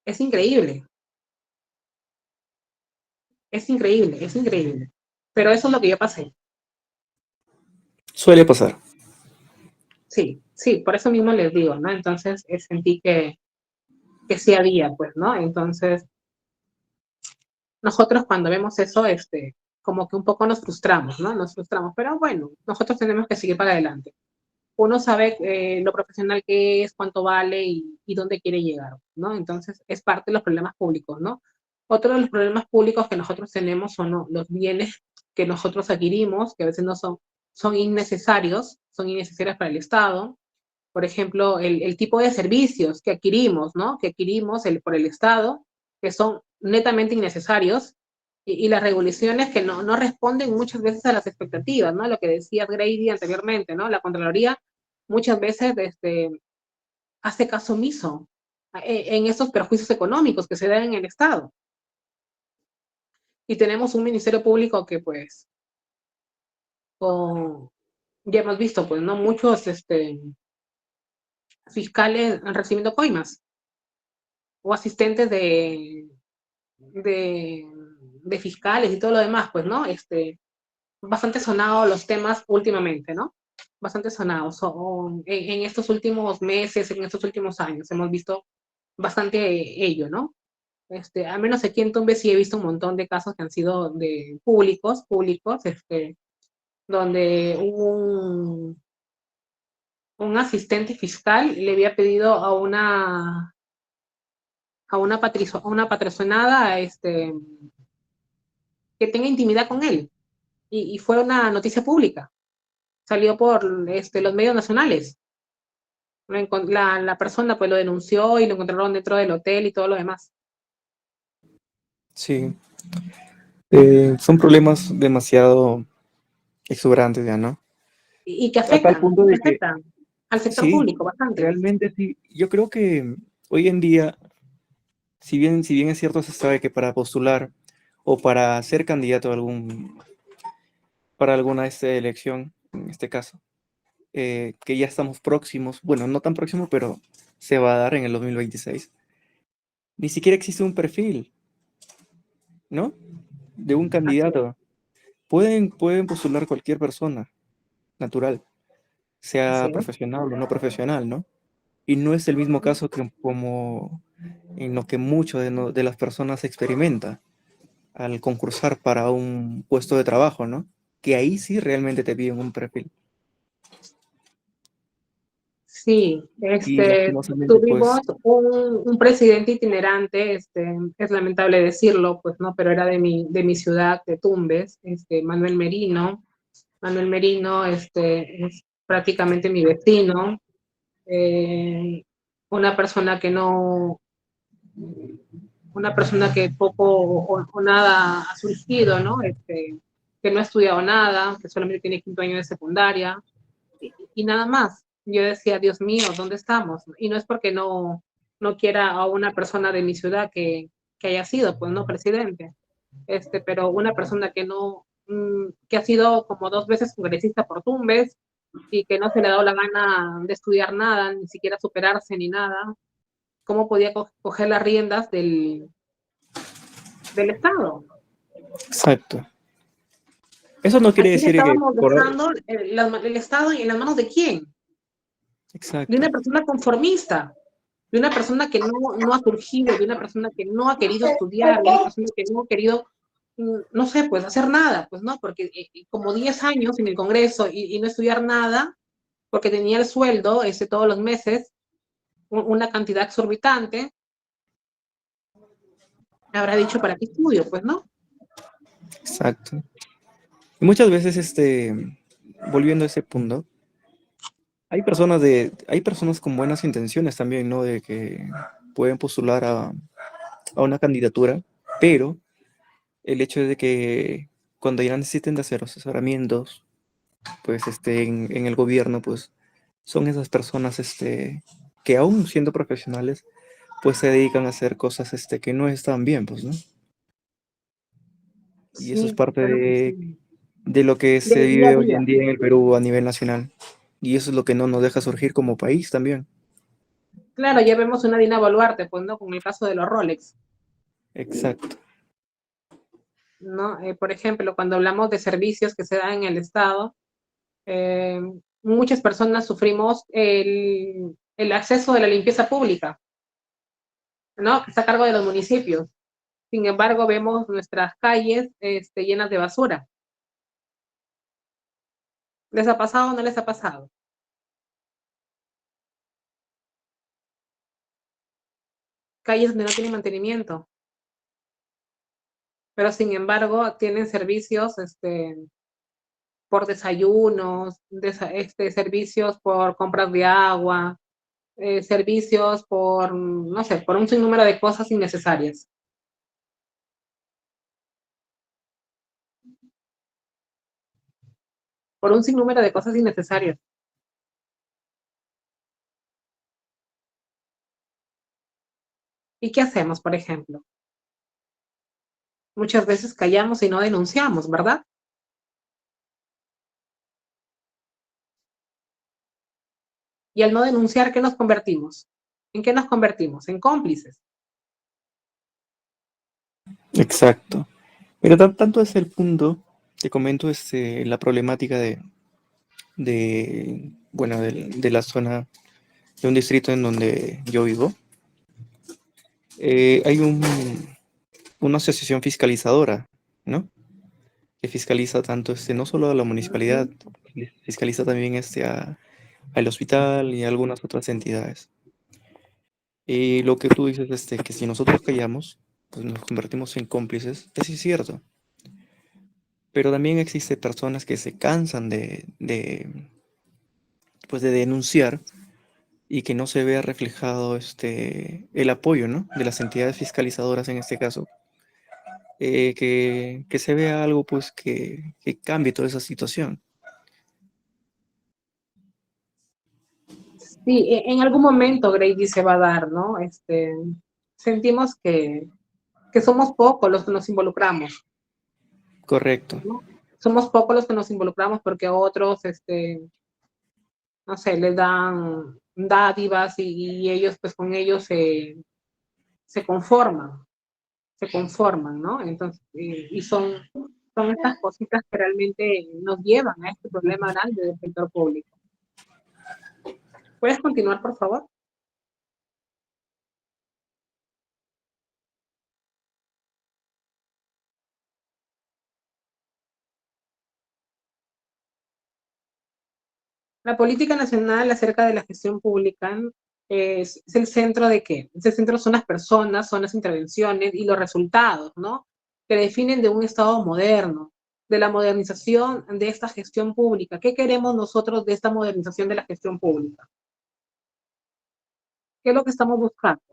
S1: Es increíble, es increíble, es increíble. Pero eso es lo que yo pasé.
S11: suele pasar.
S1: Sí, sí, por eso mismo les digo, ¿no? Entonces sentí que sí había, pues, ¿no? Entonces, nosotros cuando vemos eso, como que un poco nos frustramos, ¿no? Nos frustramos, pero bueno, nosotros tenemos que seguir para adelante. Uno sabe lo profesional que es, cuánto vale y dónde quiere llegar, ¿no? Entonces, es parte de los problemas públicos, ¿no? Otro de los problemas públicos que nosotros tenemos son los bienes que nosotros adquirimos, que a veces no son innecesarios, son innecesarios para el Estado. Por ejemplo, el tipo de servicios que adquirimos, ¿no? Que adquirimos por el Estado, que son netamente innecesarios, y las regulaciones que no responden muchas veces a las expectativas, ¿no? Lo que decía Grady anteriormente, ¿no? La Contraloría muchas veces hace caso omiso en estos perjuicios económicos que se dan en el Estado. Y tenemos un Ministerio Público que, pues, ya hemos visto, pues, ¿no? Muchos fiscales recibiendo coimas o asistentes de, de fiscales y todo lo demás, pues, ¿no? Bastante sonados los temas últimamente, ¿no? Bastante sonados. En estos últimos meses, en estos últimos años, hemos visto bastante ello, ¿no? Al menos aquí en Tumbes sí he visto un montón de casos que han sido de públicos, donde un asistente fiscal le había pedido a una patrocinada, que tenga intimidad con él. Y fue una noticia pública. Salió por los medios nacionales. La persona pues lo denunció y lo encontraron dentro del hotel y todo lo demás.
S11: Sí. Son problemas demasiado exuberantes ya, ¿no?
S1: Y que
S11: A tal
S1: afectan,
S11: punto de que,
S1: afectan al sector
S11: sí,
S1: público bastante.
S11: realmente sí. Yo creo que hoy en día, si bien es cierto, se sabe que para postular o para ser candidato para alguna elección, en este caso, que ya estamos próximos, bueno, no tan próximos, pero se va a dar en el 2026, ni siquiera existe un perfil, ¿no? De un candidato. Pueden postular cualquier persona, natural, sea
S1: Así es.
S11: profesional o no profesional, ¿no? Y no es el mismo caso que como en lo que mucho de las personas experimenta al concursar para un puesto de trabajo, ¿no? Que ahí sí realmente te piden un perfil.
S1: Sí,
S11: Y lastimosamente, pues,
S1: tuvimos un presidente itinerante, es lamentable decirlo, pues no, pero era de mi ciudad, de Tumbes, Manuel Merino. Manuel Merino, es prácticamente mi vecino, una persona que no, una persona que poco o nada ha surgido, ¿no? Que no ha estudiado nada, que solamente tiene 5º año de secundaria, y nada más. Yo decía, Dios mío, ¿dónde estamos? Y no es porque no quiera a una persona de mi ciudad que haya sido, pues, no presidente, pero una persona que no, que ha sido como 2 veces congresista por Tumbes y que no se le ha dado la gana de estudiar nada, ni siquiera superarse ni nada, ¿cómo podía coger las riendas del Estado?
S11: exacto. Eso no quiere
S1: Aquí le
S11: decir que
S1: estábamos dejando el Estado y en las manos de quién? De
S11: Exacto.
S1: una persona conformista, de una persona que no ha surgido, de una persona que no ha querido estudiar, de una persona que no ha querido, no sé, pues hacer nada, pues no, porque como 10 años en el Congreso y no estudiar nada, porque tenía el sueldo todos los meses, una cantidad exorbitante, habrá dicho, ¿para qué estudio? Pues no.
S11: Exacto. Y muchas veces, volviendo a ese punto, hay personas con buenas intenciones también, ¿no? De que pueden postular a una candidatura, pero el hecho de que cuando ya necesiten de hacer asesoramientos, pues, en el gobierno, pues, son esas personas, que aún siendo profesionales, pues se dedican a hacer cosas, que no están bien, pues, ¿no? Y eso es
S1: Sí,
S11: parte
S1: claro que sí.
S11: de lo que se
S1: Del día a
S11: vive hoy
S1: día.
S11: en día en el Perú a nivel nacional. Y eso es lo que no nos deja surgir como país también.
S1: Claro, ya vemos una Dina Boluarte, pues no, con el caso de los Rolex,
S11: Exacto.
S1: ¿no? Por ejemplo, cuando hablamos de servicios que se dan en el Estado, eh, muchas personas sufrimos el acceso de la limpieza pública, ¿no? Que está a cargo de los municipios. Sin embargo, vemos nuestras calles llenas de basura. ¿Les ha pasado o no les ha pasado? Calles donde no tienen mantenimiento, pero sin embargo tienen servicios por desayunos, servicios por compras de agua, servicios por, no sé, por un sinnúmero de cosas innecesarias. Por un sinnúmero de cosas innecesarias. ¿Y qué hacemos, por ejemplo? Muchas veces callamos y no denunciamos, ¿verdad? Y al no denunciar, ¿qué nos convertimos? ¿En qué nos convertimos? En cómplices.
S11: Exacto. Pero tanto es el punto, te comento, la problemática bueno, de la zona, de un distrito en donde yo vivo. Hay una asociación fiscalizadora, ¿no? Que fiscaliza tanto, no solo a la municipalidad, fiscaliza también al hospital y a algunas otras entidades. Y lo que tú dices, que si nosotros callamos, pues nos convertimos en cómplices, sí es cierto. Pero también existen personas que se cansan pues de denunciar y que no se vea reflejado el apoyo, ¿no? De las entidades fiscalizadoras en este caso. Que se vea algo pues que cambie toda esa situación.
S1: Sí, en algún momento Grady se va a dar, ¿no? Sentimos que somos pocos los que nos involucramos,
S11: Correcto.
S1: ¿no? Somos pocos los que nos involucramos porque otros, no sé, les dan dádivas y ellos, pues con ellos se conforman, ¿no? Entonces, y son estas cositas que realmente nos llevan a este problema grande del sector público. ¿Puedes continuar, por favor? La política nacional acerca de la gestión pública es el centro de qué? Ese centro son las personas, son las intervenciones y los resultados, ¿no? Que definen de un Estado moderno, de la modernización de esta gestión pública. ¿Qué queremos nosotros de esta modernización de la gestión pública? ¿Qué es lo que estamos buscando?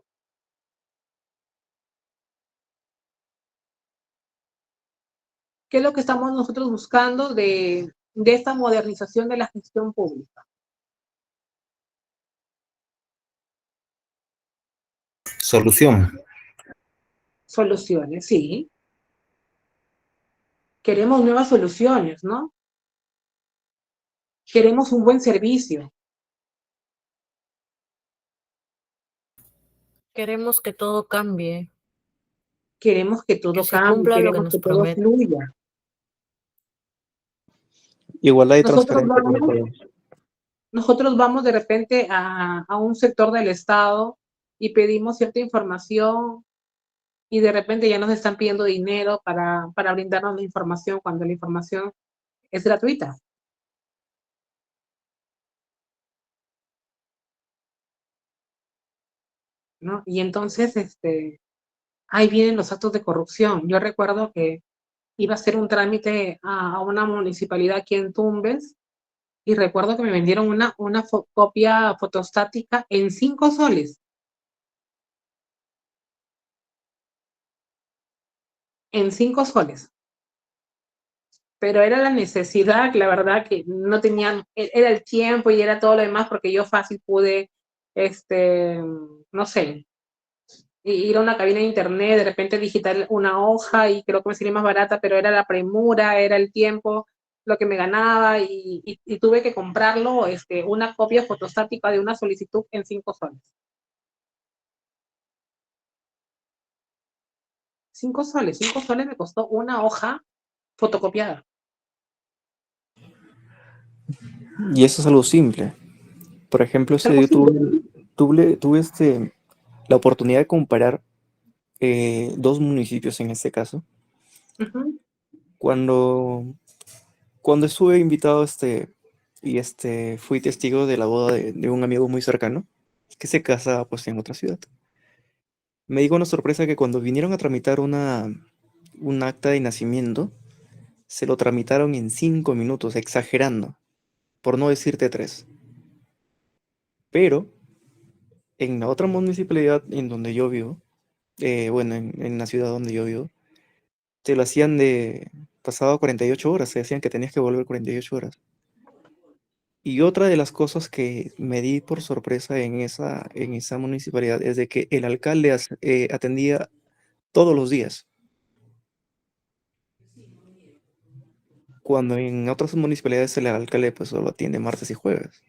S1: ¿Qué es lo que estamos nosotros buscando de esta modernización de la gestión pública?
S4: Solución.
S1: Soluciones, sí. Queremos nuevas soluciones, ¿no? Queremos un buen servicio.
S12: Queremos que todo cambie,
S1: Queremos que todo
S12: que se
S1: cambie,
S12: cumpla lo que
S1: queremos
S12: nos
S1: que todo
S12: promete.
S1: fluya.
S11: Igualdad y
S1: Nosotros
S11: transparencia para todos.
S1: nosotros vamos de repente a un sector del Estado y pedimos cierta información y de repente ya nos están pidiendo dinero para brindarnos la información cuando la información es gratuita. ¿No? Y entonces, ahí vienen los actos de corrupción. Yo recuerdo que iba a hacer un trámite a una municipalidad aquí en Tumbes y recuerdo que me vendieron una copia fotostática en 5 soles. En 5 soles. Pero era la necesidad, la verdad que no tenían, era el tiempo y era todo lo demás porque yo fácil pude, no sé, ir a una cabina de internet, de repente digitar una hoja y creo que me sería más barata, pero era la premura, era el tiempo, lo que me ganaba y tuve que comprarlo, una copia fotostática de una solicitud en 5 soles. 5 soles, 5 soles me costó una hoja fotocopiada.
S11: Y eso es algo simple. Por ejemplo,
S1: Es algo
S11: yo
S1: simple.
S11: tuve la oportunidad de comparar 2 municipios en este caso.
S1: Ujú.
S11: Cuando estuve invitado y fui testigo de la boda de un amigo muy cercano que se casa pues en otra ciudad. Me dio una sorpresa que cuando vinieron a tramitar un acta de nacimiento, se lo tramitaron en 5 minutos, exagerando, por no decirte 3. Pero en la otra municipalidad en donde yo vivo, bueno, en la ciudad donde yo vivo, te lo hacían pasado 48 horas, se decían que tenías que volver 48 horas. Y otra de las cosas que me di por sorpresa en esa municipalidad es de que el alcalde atendía todos los días, cuando en otras municipalidades el alcalde pues solo atiende martes y jueves.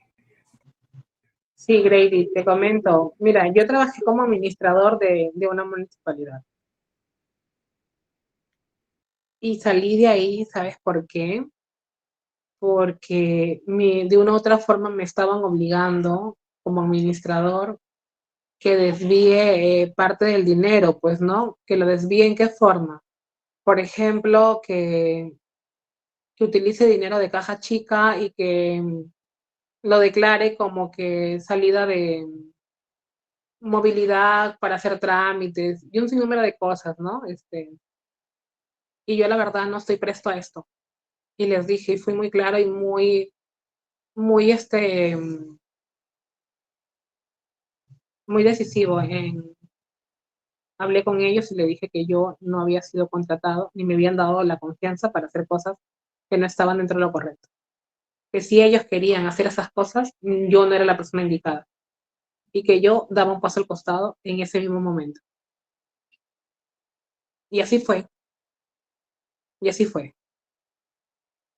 S1: Sí, Grady, te comento. Mira, yo trabajé como administrador de una municipalidad y salí de ahí, ¿sabes por qué? Porque de una u otra forma me estaban obligando como administrador que desvíe parte del dinero, pues, ¿no? Que lo desvíe ¿en qué forma? Por ejemplo, que utilice dinero de caja chica y que lo declare como que salida de movilidad para hacer trámites y un sinnúmero de cosas, ¿no? Y yo la verdad no estoy presto a esto. Y les dije, y fui muy claro y muy, muy decisivo hablé con ellos y le dije que yo no había sido contratado ni me habían dado la confianza para hacer cosas que no estaban dentro de lo correcto. Que si ellos querían hacer esas cosas, yo no era la persona indicada. Y que yo daba un paso al costado en ese mismo momento. Y así fue. Y así fue.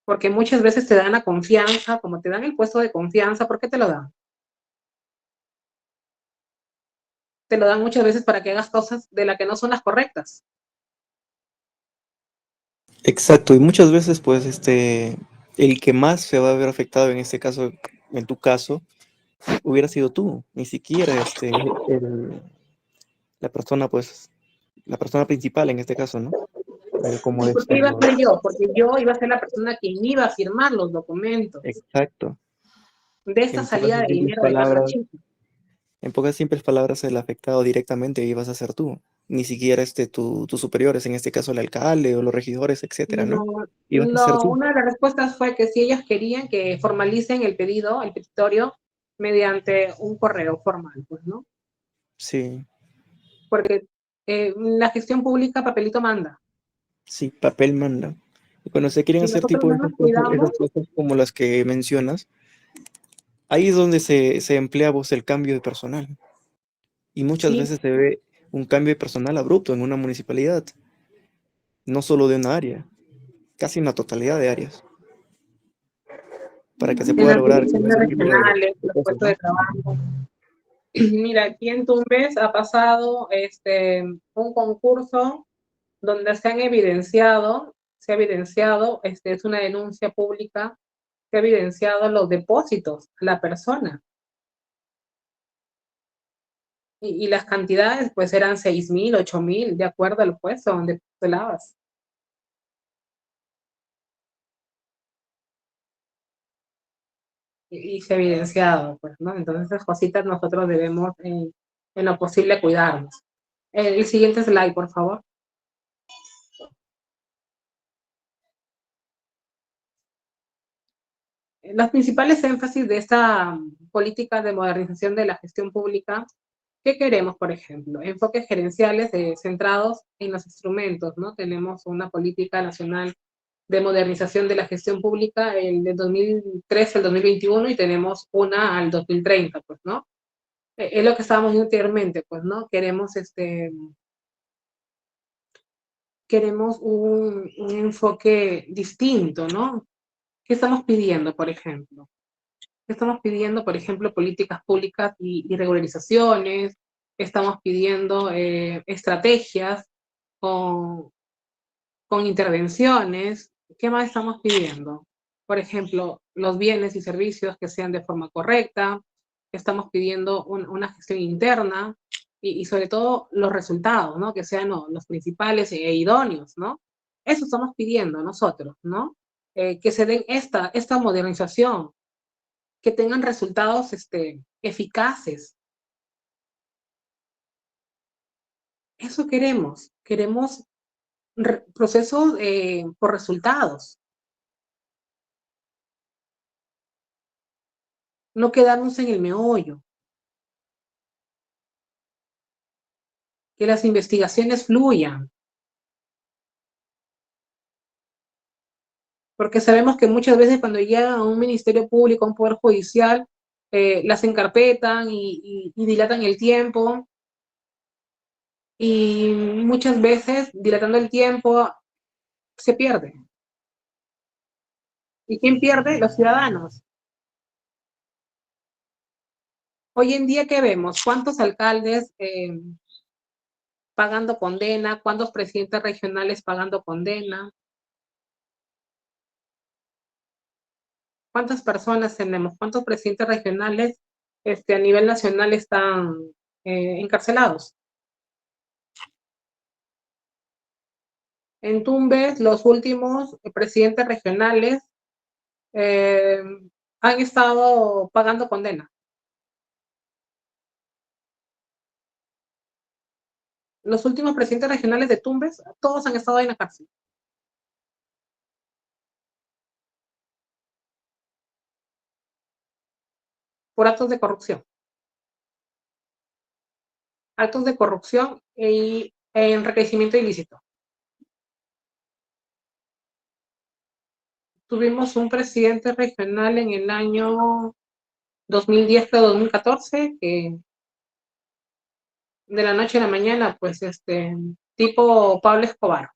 S1: Porque muchas veces te dan la confianza, como te dan el puesto de confianza, ¿por qué te lo dan? Te lo dan muchas veces para que hagas cosas de las que no son las correctas.
S11: Exacto, y muchas veces pues el que más se va a ver afectado en este caso, en tu caso, hubiera sido tú, ni siquiera la persona pues, la persona principal en este caso, ¿no? Como
S1: ¿Y
S11: de
S1: por qué iba a ser yo? Porque yo iba a ser la persona que iba a firmar los documentos
S11: Exacto.
S1: de esta
S11: En pocas
S1: salida
S11: y
S1: de
S11: simples
S1: dinero de caja
S11: palabras,
S1: chica.
S11: en pocas simples palabras, el afectado directamente ibas a ser tú, ni siquiera tus superiores, en este caso el alcalde o los regidores, etcétera, ¿no?
S1: No,
S11: Ibas a ser tú.
S1: una de las respuestas fue que si ellos querían que formalicen el pedido, el petitorio, mediante un correo formal, pues, ¿no?
S11: Sí,
S1: Porque la gestión pública papelito manda.
S11: sí, papel manda. Y cuando se quieren
S1: Si
S11: hacer
S1: nosotros
S11: tipo
S1: no nos cuidamos,
S11: esas cosas como las que mencionas, ahí es donde se emplea vos el cambio de personal. Y muchas
S1: sí,
S11: veces se ve un cambio de personal abrupto en una municipalidad, no solo de una área, casi en la totalidad de áreas, para que se
S1: en
S11: pueda
S1: las
S11: lograr como
S1: direcciones
S11: ese tipo
S1: regionales,
S11: de
S1: los
S11: cosas,
S1: puestos de
S11: ¿no?
S1: trabajo. Mira, aquí en Tumbes ha pasado un concurso donde es una denuncia pública, se ha evidenciado los depósitos a la persona. Y las cantidades pues eran 6.000, 8.000, de acuerdo al puesto donde postulabas. Y se ha evidenciado, pues, ¿no? Entonces esas cositas nosotros debemos en lo posible cuidarnos. El siguiente slide, por favor. Los principales énfasis de esta política de modernización de la gestión pública, ¿qué queremos, por ejemplo? Enfoques gerenciales centrados en los instrumentos, ¿no? Tenemos una política nacional de modernización de la gestión pública el de 2013 al 2021 y tenemos una al 2030, pues, ¿no? Es lo que estábamos viendo anteriormente, pues, ¿no? Queremos un enfoque distinto, ¿no? ¿Qué estamos pidiendo, por ejemplo? Estamos pidiendo, por ejemplo, políticas públicas y regularizaciones, estamos pidiendo estrategias con, con intervenciones. ¿Qué más estamos pidiendo? Por ejemplo, los bienes y servicios que sean de forma correcta, estamos pidiendo una gestión interna y sobre todo los resultados, ¿no? Que sean los principales e idóneos, ¿no? Eso estamos pidiendo nosotros, ¿no? Que se den esta modernización, que tengan resultados eficaces. Eso queremos procesos por resultados, no quedarnos en el meollo, que las investigaciones fluyan. Porque sabemos que muchas veces cuando llegan a un ministerio público, a un poder judicial, las encarpetan y dilatan el tiempo, y muchas veces, dilatando el tiempo, se pierde. ¿Y quién pierde? Los ciudadanos. Hoy en día, ¿qué vemos? ¿Cuántos alcaldes pagando condena? ¿Cuántos presidentes regionales pagando condena? ¿Cuántas personas tenemos? ¿Cuántos presidentes regionales a nivel nacional están encarcelados? En Tumbes, los últimos presidentes regionales han estado pagando condena. Los últimos presidentes regionales de Tumbes, todos han estado en la cárcel. Por actos de corrupción. Actos de corrupción y enriquecimiento ilícito. Tuvimos un presidente regional en el año 2010 o 2014 que de la noche a la mañana, pues, tipo Pablo Escobar.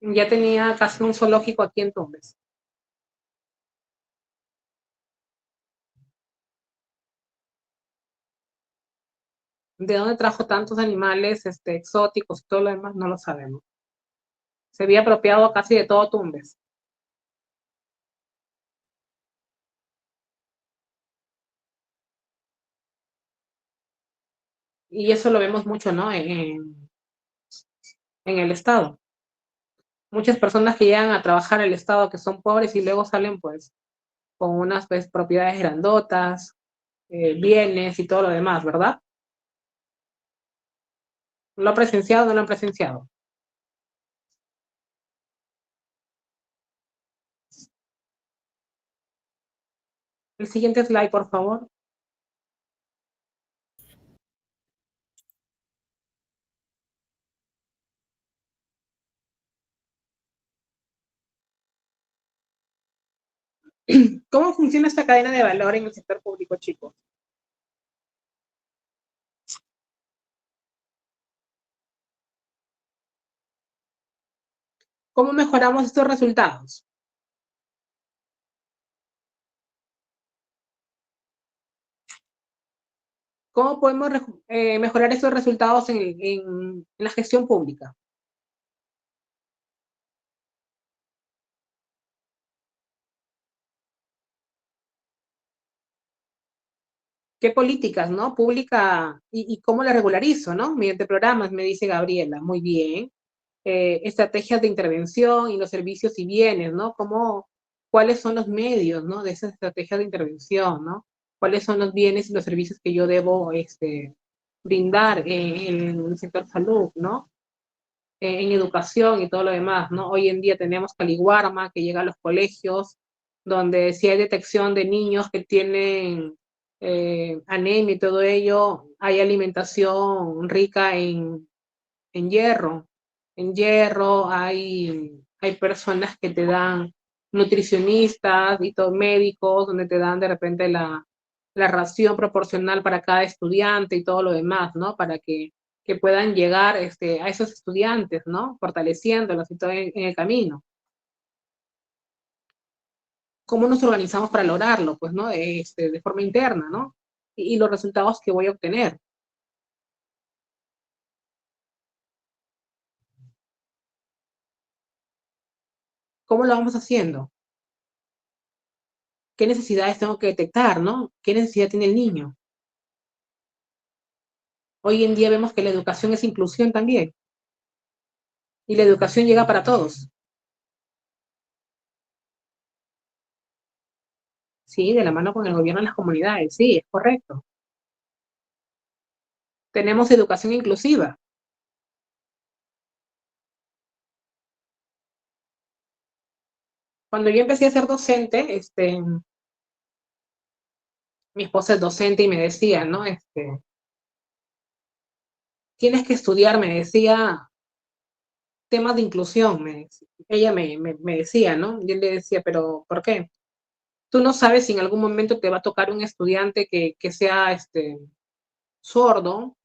S1: Ya tenía casi un zoológico aquí en Tumbes. ¿De dónde trajo tantos animales exóticos y todo lo demás? No lo sabemos. Se había apropiado casi de todo Tumbes. Y eso lo vemos mucho, ¿no? En el Estado. Muchas personas que llegan a trabajar al Estado que son pobres y luego salen, pues, con unas pues, propiedades grandotas, bienes y todo lo demás, ¿verdad? ¿Lo han presenciado o no lo han presenciado? El siguiente slide, por favor. ¿Cómo funciona esta cadena de valor en el sector público, chicos? ¿Cómo mejoramos estos resultados? ¿Cómo podemos mejorar estos resultados en la gestión pública? ¿Qué políticas, no? Pública y cómo la regularizo, ¿no? Mediante programas, me dice Gabriela. Muy bien. Estrategias de intervención y los servicios y bienes, ¿no? ¿Cuáles son los medios, ¿no? De esas estrategias de intervención, ¿no? ¿Cuáles son los bienes y los servicios que yo debo brindar en el sector salud, ¿no? En educación y todo lo demás, ¿no? Hoy en día tenemos Caliwarma que llega a los colegios, donde si hay detección de niños que tienen anemia y todo ello, hay alimentación rica en hierro. En hierro hay personas que te dan nutricionistas y todos médicos, donde te dan de repente la ración proporcional para cada estudiante y todo lo demás, ¿no? Para que puedan llegar a esos estudiantes, ¿no? Fortaleciéndolos y todo en el camino. ¿Cómo nos organizamos para lograrlo? Pues, ¿no? De forma interna, ¿no? Y los resultados que voy a obtener. ¿Cómo lo vamos haciendo? ¿Qué necesidades tengo que detectar, no? ¿Qué necesidad tiene el niño? Hoy en día vemos que la educación es inclusión también. Y la educación llega para todos. Sí, de la mano con el gobierno en las comunidades. Sí, es correcto. Tenemos educación inclusiva. Cuando yo empecé a ser docente, mi esposa es docente y me decía, ¿no? Tienes que estudiar, me decía, temas de inclusión, ella me decía, ¿no? Yo le decía, pero ¿por qué? Tú no sabes si en algún momento te va a tocar un estudiante que sea sordo,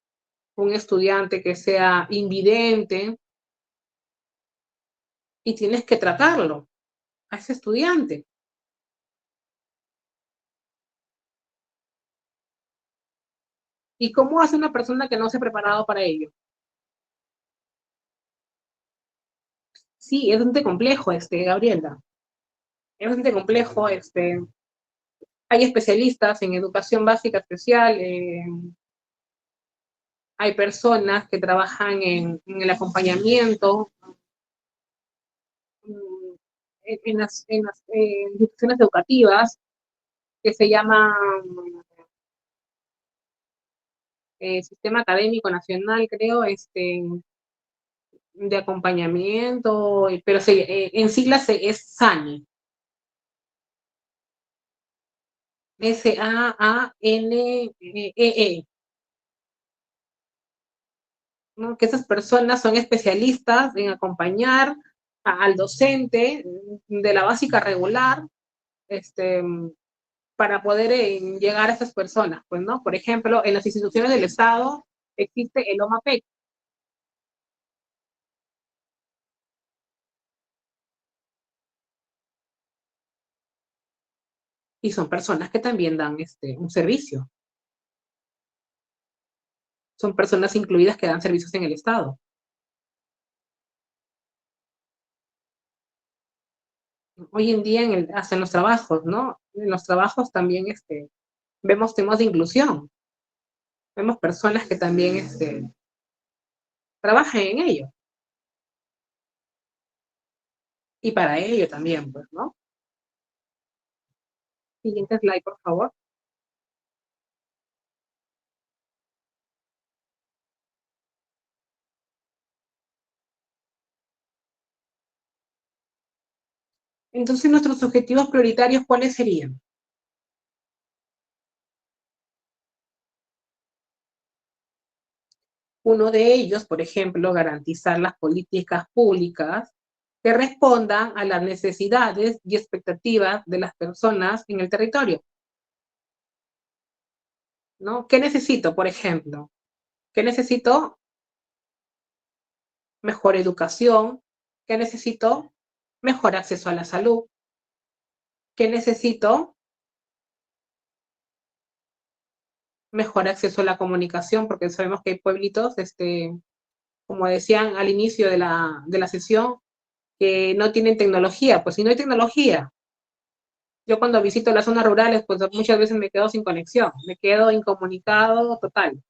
S1: un estudiante que sea invidente, y tienes que tratarlo a ese estudiante. ¿Y cómo hace una persona que no se ha preparado para ello? Sí, es bastante complejo, Gabriela. Es bastante complejo, hay especialistas en educación básica especial, hay personas que trabajan en el acompañamiento, en las instituciones educativas, que se llama Sistema Académico Nacional, creo, de acompañamiento, pero en siglas es SANE. SAANEE, ¿no? Que esas personas son especialistas en acompañar al docente de la básica regular, para poder llegar a esas personas, pues, ¿no? Por ejemplo, en las instituciones del Estado existe el OMAPEC. Y son personas que también dan un servicio. Son personas incluidas que dan servicios en el Estado. Hoy en día, hasta en los trabajos, ¿no? En los trabajos también vemos temas de inclusión. Vemos personas que también trabajan en ello. Y para ello también, pues, ¿no? Siguiente slide, por favor. Entonces, nuestros objetivos prioritarios, ¿cuáles serían? Uno de ellos, por ejemplo, garantizar las políticas públicas que respondan a las necesidades y expectativas de las personas en el territorio, ¿no? ¿Qué necesito, por ejemplo? ¿Qué necesito? Mejor educación. ¿Qué necesito? Mejor acceso a la salud. ¿Qué necesito? Mejor acceso a la comunicación, porque sabemos que hay pueblitos, como decían al inicio de la sesión, que no tienen tecnología. Pues si no hay tecnología, yo cuando visito las zonas rurales, pues muchas veces me quedo sin conexión, me quedo incomunicado total.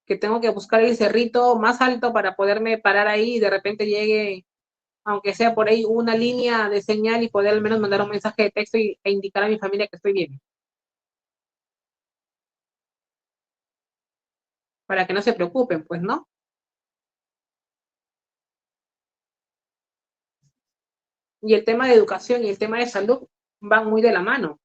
S1: Que tengo que buscar el cerrito más alto para poderme parar ahí y de repente llegue, aunque sea por ahí, una línea de señal y poder al menos mandar un mensaje de texto e indicar a mi familia que estoy bien. Para que no se preocupen, pues, ¿no? Y el tema de educación y el tema de salud van muy de la mano.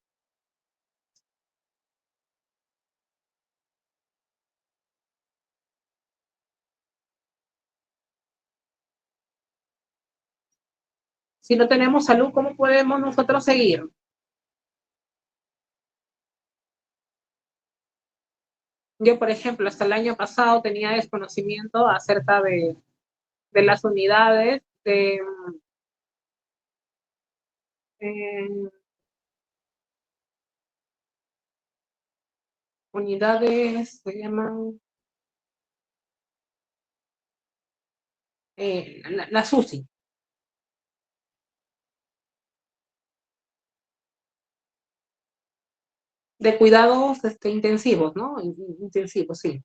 S1: Si no tenemos salud, ¿cómo podemos nosotros seguir? Yo, por ejemplo, hasta el año pasado tenía desconocimiento acerca de las unidades de unidades, se llaman las UCI. De cuidados intensivos, ¿no? Intensivos, sí.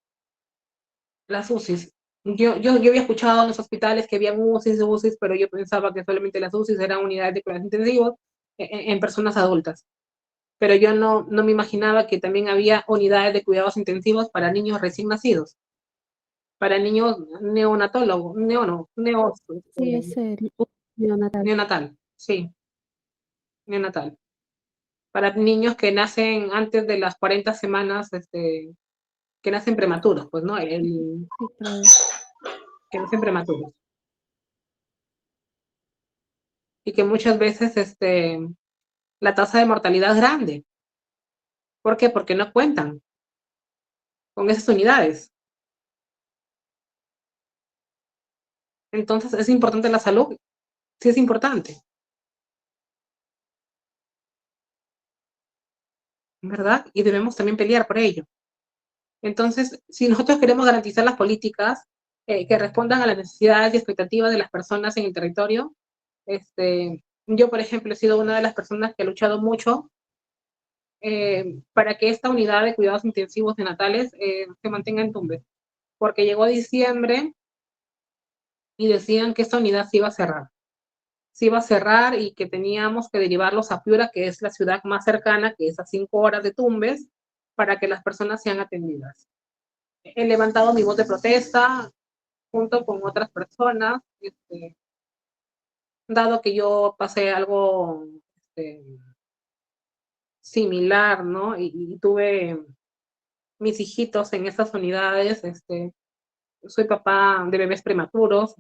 S1: Las UCIs. Yo había escuchado en los hospitales que había UCIs, pero yo pensaba que solamente las UCIs eran unidades de cuidados intensivos en personas adultas. Pero yo no me imaginaba que también había unidades de cuidados intensivos para niños recién nacidos, para niños neonatólogos,
S10: Sí, es el neonatal.
S1: neonatal, sí, neonatal. Para niños que nacen antes de las 40 semanas, que nacen prematuros, pues, ¿no? Que nacen prematuros. y que muchas veces la tasa de mortalidad es grande. ¿Por qué? Porque no cuentan con esas unidades. Entonces, ¿es importante la salud? Sí es importante, ¿verdad? Y debemos también pelear por ello. Entonces, si nosotros queremos garantizar las políticas que respondan a las necesidades y expectativas de las personas en el territorio, yo, por ejemplo, he sido una de las personas que ha luchado mucho para que esta unidad de cuidados intensivos nenatales se mantenga en Tumbes, porque llegó diciembre y decían que esta unidad se iba a cerrar. Se iba a cerrar y que teníamos que derivarlos a Piura, que es la ciudad más cercana, que es a 5 horas de Tumbes, para que las personas sean atendidas. He levantado mi voz de protesta junto con otras personas, dado que yo pasé algo similar, ¿no? Y tuve mis hijitos en esas unidades, soy papá de bebés prematuros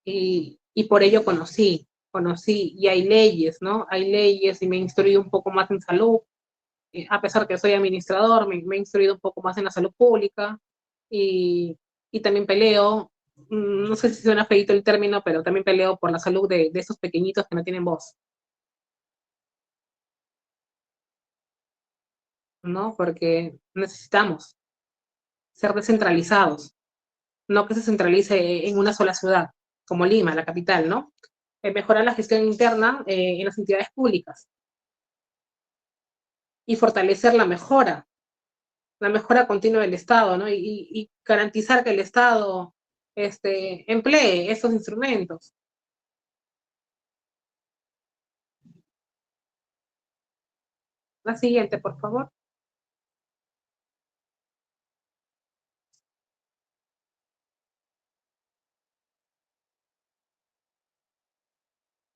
S1: y por ello conocí, y hay leyes, ¿no? Hay leyes y me he instruido un poco más en salud, a pesar que soy administrador, me he instruido un poco más en la salud pública y también peleo, no sé si suena feíto el término, pero también peleo por la salud de esos pequeñitos que no tienen voz, ¿no? Porque necesitamos ser descentralizados, no que se centralice en una sola ciudad, como Lima, la capital, ¿no? Mejorar la gestión interna en las entidades públicas y fortalecer la mejora continua del Estado, ¿no? Y garantizar que el Estado emplee esos instrumentos. La siguiente, por favor.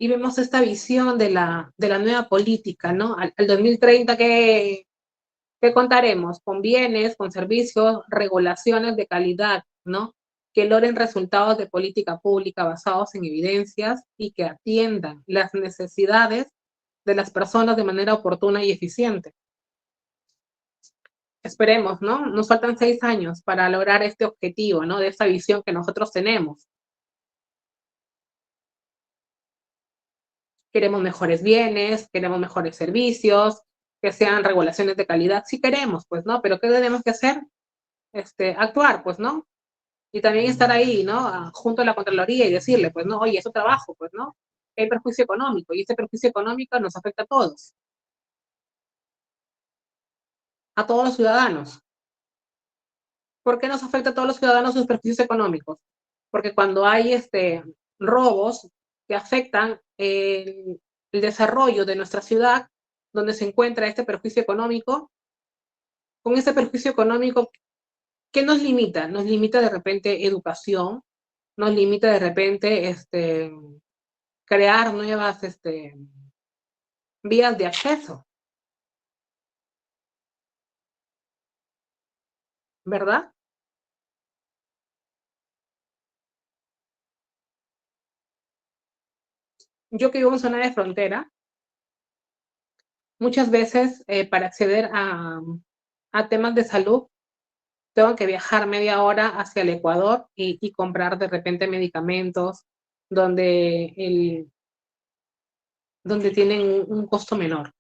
S1: Y vemos esta visión de la nueva política, ¿no? Al 2030, ¿qué contaremos? Con bienes, con servicios, regulaciones de calidad, ¿no? Que logren resultados de política pública basados en evidencias y que atiendan las necesidades de las personas de manera oportuna y eficiente. Esperemos, ¿no? Nos faltan 6 años para lograr este objetivo, ¿no? De esta visión que nosotros tenemos. Queremos mejores bienes, queremos mejores servicios, que sean regulaciones de calidad. Sí queremos, pues, ¿no? Pero ¿qué tenemos que hacer? Actuar, pues, ¿no? Y también estar ahí, ¿no? Junto a la Contraloría y decirle, pues, no, oye, es un trabajo, pues, ¿no? Hay perjuicio económico y este perjuicio económico nos afecta a todos los ciudadanos. ¿Por qué nos afecta a todos los ciudadanos sus perjuicios económicos? Porque cuando hay robos que afectan el desarrollo de nuestra ciudad, donde se encuentra este perjuicio económico, con ese perjuicio económico, ¿qué nos limita? Nos limita de repente educación, nos limita de repente crear nuevas vías de acceso, ¿verdad? Yo que vivo en zona de frontera, muchas veces para acceder a temas de salud, tengo que viajar media hora hacia el Ecuador y comprar de repente medicamentos donde tienen un costo menor.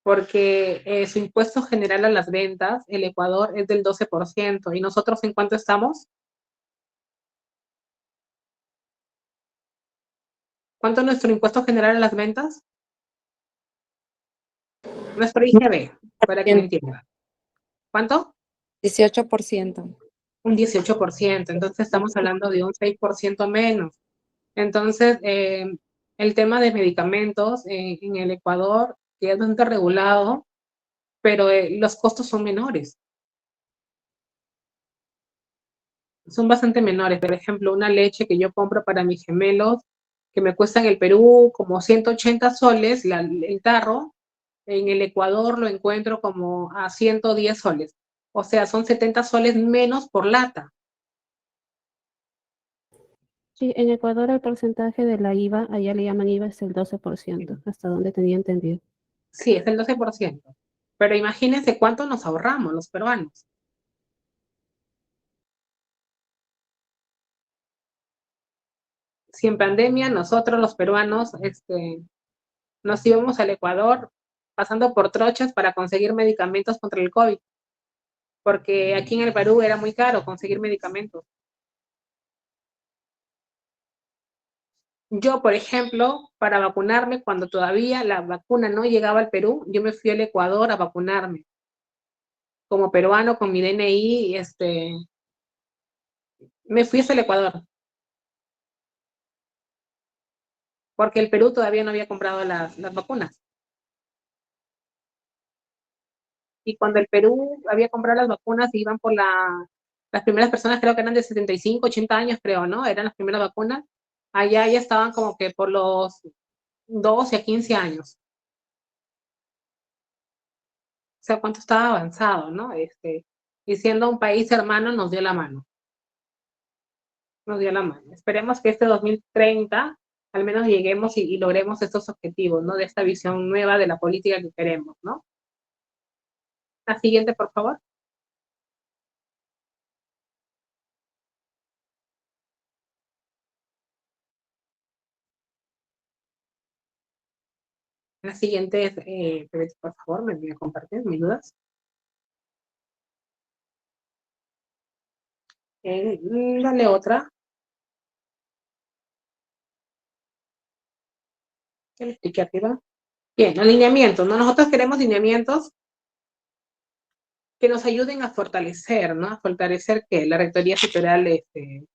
S1: Porque su impuesto general a las ventas, el Ecuador es del 12%, ¿y nosotros en cuánto estamos? ¿Cuánto es nuestro impuesto general a las ventas? Nuestro IGB, para que me entiendan. ¿Cuánto?
S13: 18%.
S1: Un 18%, entonces estamos hablando de un 6% menos. Entonces, el tema de medicamentos en el Ecuador, que es bastante regulado, pero los costos son menores. Son bastante menores. Por ejemplo, una leche que yo compro para mis gemelos, que me cuesta en el Perú como 180 soles, el tarro, en el Ecuador lo encuentro como a 110 soles. O sea, son 70 soles menos por lata.
S10: Sí, en Ecuador el porcentaje de la IVA, allá le llaman IVA, es el 12%, hasta donde tenía entendido.
S1: Sí, es el 12%. Pero imagínense cuánto nos ahorramos los peruanos. Si en pandemia nosotros los peruanos nos íbamos al Ecuador pasando por trochas para conseguir medicamentos contra el COVID, porque aquí en el Perú era muy caro conseguir medicamentos. Yo, por ejemplo, para vacunarme, cuando todavía la vacuna no llegaba al Perú, yo me fui al Ecuador a vacunarme. Como peruano, con mi DNI, me fui hasta el Ecuador. Porque el Perú todavía no había comprado las vacunas. Y cuando el Perú había comprado las vacunas, iban por las primeras personas, creo que eran de 75, 80 años, creo, ¿no? Eran las primeras vacunas. Allá ya estaban como que por los 12 a 15 años. O sea, cuánto estaba avanzado, ¿no? Y siendo un país hermano, nos dio la mano. Nos dio la mano. Esperemos que este 2030 al menos lleguemos y logremos estos objetivos, ¿no? De esta visión nueva de la política que queremos, ¿no? La siguiente, por favor. La siguiente es, por favor, me voy a compartir mis dudas. Dale otra. ¿Qué le expliqué arriba? Bien, alineamientos, ¿no? Nosotros queremos lineamientos que nos ayuden a fortalecer, ¿no? A fortalecer que la Rectoría Sectorial de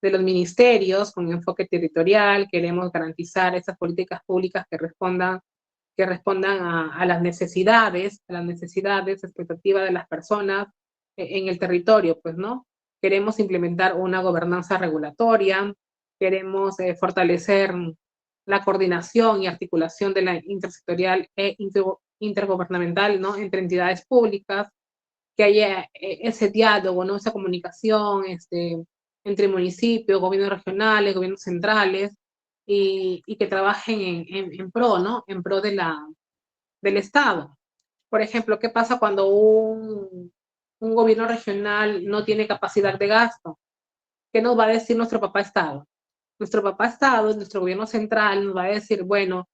S1: los ministerios con enfoque territorial, queremos garantizar esas políticas públicas que respondan a las necesidades, expectativas de las personas en el territorio, pues, ¿no? Queremos implementar una gobernanza regulatoria, queremos fortalecer la coordinación y articulación de la intersectorial e intergubernamental, ¿no? Entre entidades públicas, que haya ese diálogo, ¿no? Esa comunicación entre municipios, gobiernos regionales, gobiernos centrales, y que trabajen en pro, ¿no? En pro del Estado. Por ejemplo, ¿qué pasa cuando un gobierno regional no tiene capacidad de gasto? ¿Qué nos va a decir nuestro papá Estado? Nuestro papá Estado, nuestro gobierno central, nos va a decir, bueno,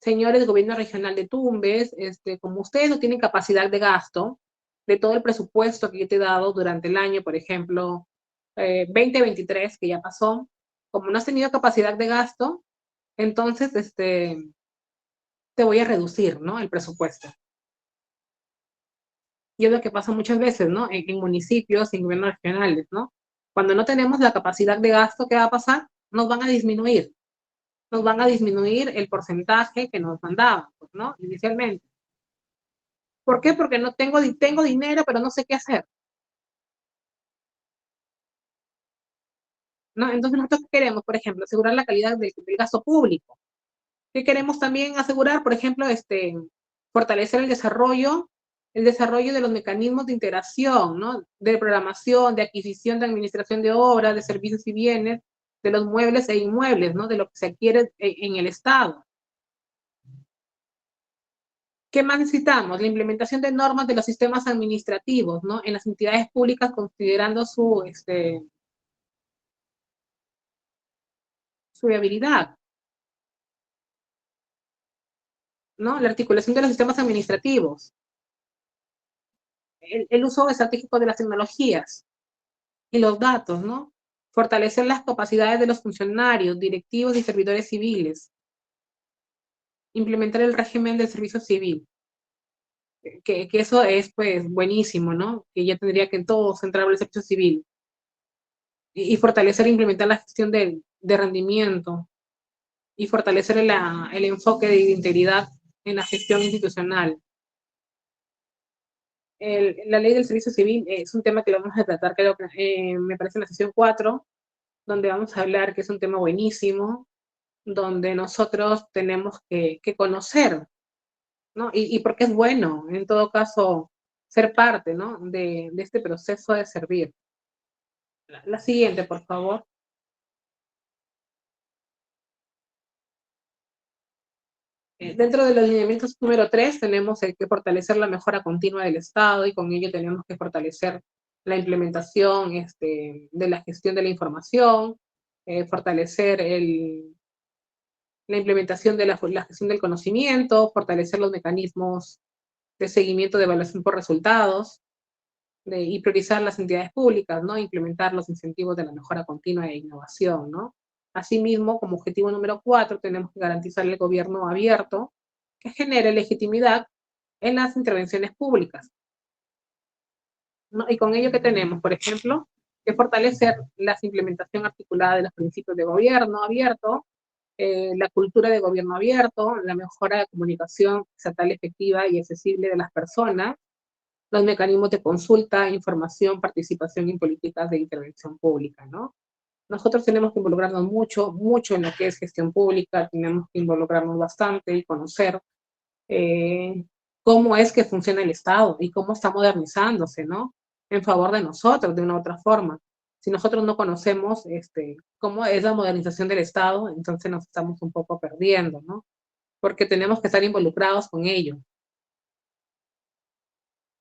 S1: señores gobierno regional de Tumbes, como ustedes no tienen capacidad de gasto de todo el presupuesto que yo te he dado durante el año, por ejemplo, 2023, que ya pasó, como no has tenido capacidad de gasto, entonces te voy a reducir, ¿no? El presupuesto. Y es lo que pasa muchas veces, ¿no? En municipios, en gobiernos regionales, ¿no? Cuando no tenemos la capacidad de gasto, ¿qué va a pasar? Nos van a disminuir. Nos van a disminuir el porcentaje que nos mandaban, pues, ¿no? Inicialmente. ¿Por qué? Porque no tengo dinero, pero no sé qué hacer. ¿No? Entonces, nosotros queremos, por ejemplo, asegurar la calidad del gasto público. ¿Qué queremos también asegurar? Por ejemplo, fortalecer el desarrollo de los mecanismos de integración, ¿no? De programación, de adquisición, de administración de obras, de servicios y bienes, de los muebles e inmuebles, ¿no? De lo que se adquiere en el Estado. ¿Qué más necesitamos? La implementación de normas de los sistemas administrativos, ¿no? En las entidades públicas, considerando su viabilidad, ¿no? La articulación de los sistemas administrativos, el uso estratégico de las tecnologías y los datos, ¿no? Fortalecer las capacidades de los funcionarios, directivos y servidores civiles. Implementar el régimen del servicio civil. Que eso es, pues, buenísimo, ¿no? Que ya tendría que todos entrar al servicio civil. Y fortalecer e implementar la gestión de rendimiento. Y fortalecer el enfoque de integridad en la gestión institucional. La ley del servicio civil es un tema que lo vamos a tratar, creo que me parece en la sesión 4, donde vamos a hablar, que es un tema buenísimo, donde nosotros tenemos que conocer, ¿no? Y porque es bueno, en todo caso, ser parte, ¿no? De este proceso de servir. La siguiente, por favor. Dentro de los lineamientos número 3 tenemos que fortalecer la mejora continua del Estado y con ello tenemos que fortalecer la implementación de la gestión de la información, fortalecer la implementación de la gestión del conocimiento, fortalecer los mecanismos de seguimiento de evaluación por resultados y priorizar las entidades públicas, ¿no? Implementar los incentivos de la mejora continua e innovación, ¿no? Asimismo, como objetivo número 4, tenemos que garantizar el gobierno abierto que genere legitimidad en las intervenciones públicas, ¿no? Y con ello, ¿qué tenemos? Por ejemplo, que fortalecer la implementación articulada de los principios de gobierno abierto, la cultura de gobierno abierto, la mejora de comunicación estatal efectiva y accesible de las personas, los mecanismos de consulta, información, participación en políticas de intervención pública, ¿no? Nosotros tenemos que involucrarnos mucho, mucho en lo que es gestión pública, tenemos que involucrarnos bastante y conocer cómo es que funciona el Estado y cómo está modernizándose, ¿no? En favor de nosotros, de una u otra forma. Si nosotros no conocemos cómo es la modernización del Estado, entonces nos estamos un poco perdiendo, ¿no? Porque tenemos que estar involucrados con ello.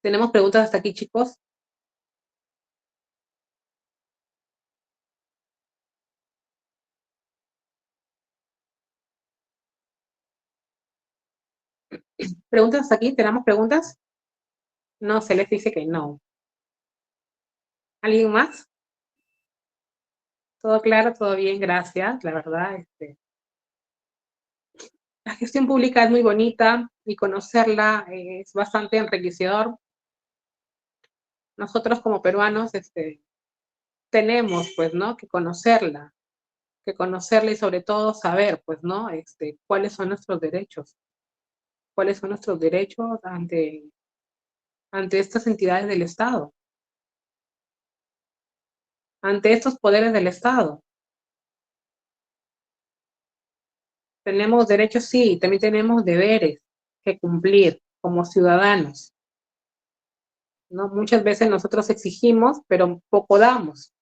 S1: ¿Tenemos preguntas hasta aquí, chicos? ¿Preguntas hasta aquí? ¿Tenemos preguntas? No, Celeste dice que no. ¿Alguien más? Todo claro, todo bien, gracias. La verdad, la gestión pública es muy bonita y conocerla es bastante enriquecedor. Nosotros como peruanos tenemos, pues, ¿no? Que conocerla y sobre todo saber, pues, ¿no? Cuáles son nuestros derechos ante estas entidades del Estado, ante estos poderes del Estado. Tenemos derechos, sí, también tenemos deberes que cumplir como ciudadanos, ¿no? Muchas veces nosotros exigimos, pero poco damos,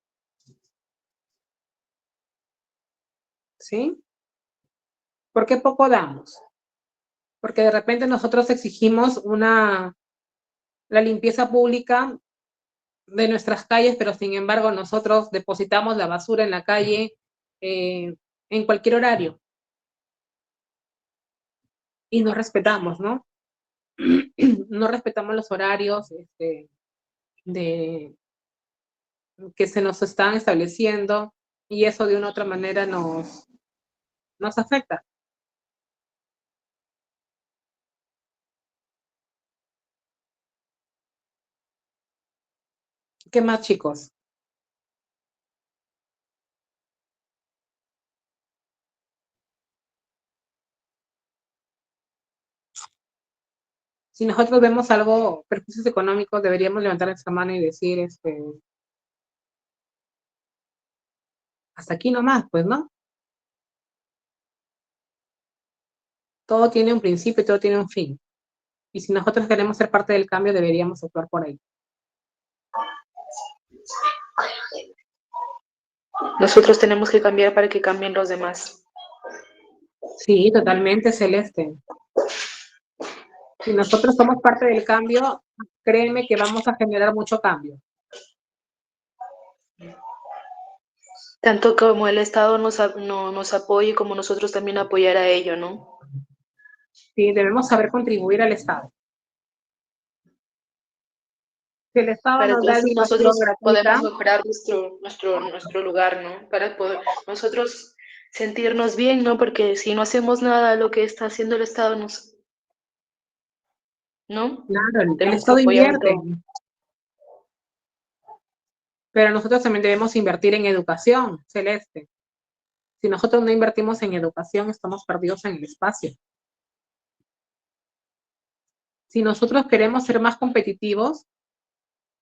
S1: ¿sí? ¿Por qué poco damos? Porque de repente nosotros exigimos la limpieza pública de nuestras calles, pero sin embargo nosotros depositamos la basura en la calle en cualquier horario. Y no respetamos, ¿no? No respetamos los horarios que se nos están estableciendo y eso de una u otra manera nos afecta. ¿Qué más, chicos? Si nosotros vemos algo, perjuicios económicos, deberíamos levantar nuestra mano y decir, hasta aquí nomás, pues, ¿no? Todo tiene un principio y todo tiene un fin. Y si nosotros queremos ser parte del cambio, deberíamos actuar por ahí.
S6: Nosotros tenemos que cambiar para que cambien los demás.
S1: Sí, totalmente, Celeste. Si nosotros somos parte del cambio, créeme que vamos a generar mucho cambio.
S6: Tanto como el Estado nos apoye, como nosotros también apoyar a ello, ¿no?
S1: Sí, debemos saber contribuir al Estado. Si el Estado
S6: Para
S1: nos
S6: que
S1: da
S6: así
S1: educación
S6: nosotros
S1: gratuita,
S6: podemos mejorar nuestro lugar, ¿no? Para poder nosotros sentirnos bien, ¿no? Porque si no hacemos nada de lo que está haciendo el Estado, ¿no?
S1: Claro, el
S6: Tenemos que
S1: Estado
S6: apoyar en
S1: invierte.
S6: todo.
S1: Pero nosotros también debemos invertir en educación, Celeste. Si nosotros no invertimos en educación, estamos perdidos en el espacio. Si nosotros queremos ser más competitivos,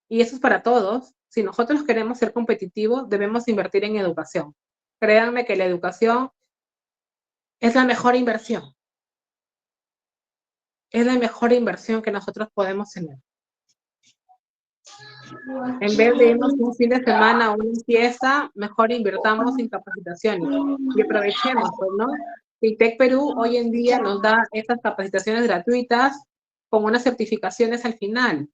S1: y eso es para todos, si nosotros queremos ser competitivos, debemos invertir en educación. Créanme que la educación es la mejor inversión. Es la mejor inversión que nosotros podemos tener. En vez de irnos un fin de semana a una fiesta, mejor invirtamos en capacitaciones y aprovechemos, pues, ¿no? ITEC Perú hoy en día nos da estas capacitaciones gratuitas con unas certificaciones al final.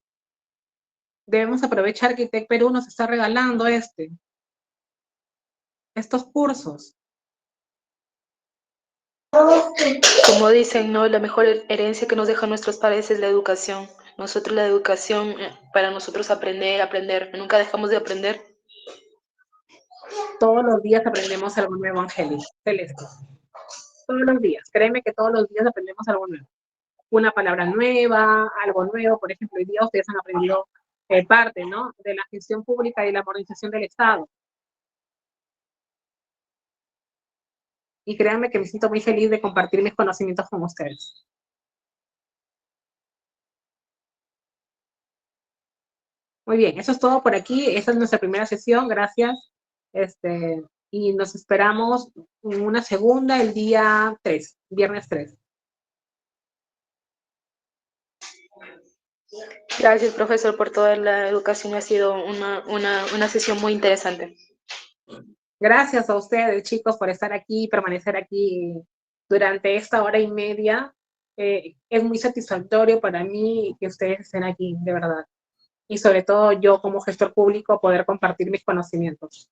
S1: Debemos aprovechar que ITEC Perú nos está regalando estos cursos.
S6: Como dicen, ¿no? La mejor herencia que nos dejan nuestros padres es la educación. Nosotros la educación, para nosotros aprender, nunca dejamos de aprender.
S1: Todos los días aprendemos algo nuevo, Angélica, Celeste. Todos los días, créeme que todos los días aprendemos algo nuevo. Una palabra nueva, algo nuevo. Por ejemplo, hoy día ustedes han aprendido parte, ¿no?, de la gestión pública y la modernización del Estado. Y créanme que me siento muy feliz de compartir mis conocimientos con ustedes. Muy bien, eso es todo por aquí. Esta es nuestra primera sesión, gracias. Y nos esperamos en una segunda el día 3, viernes 3.
S6: Gracias, profesor, por toda la educación. Ha sido una sesión muy interesante.
S1: Gracias a ustedes, chicos, por estar aquí y permanecer aquí durante esta hora y media. Es muy satisfactorio para mí que ustedes estén aquí, de verdad. Y sobre todo yo, como gestor público, poder compartir mis conocimientos.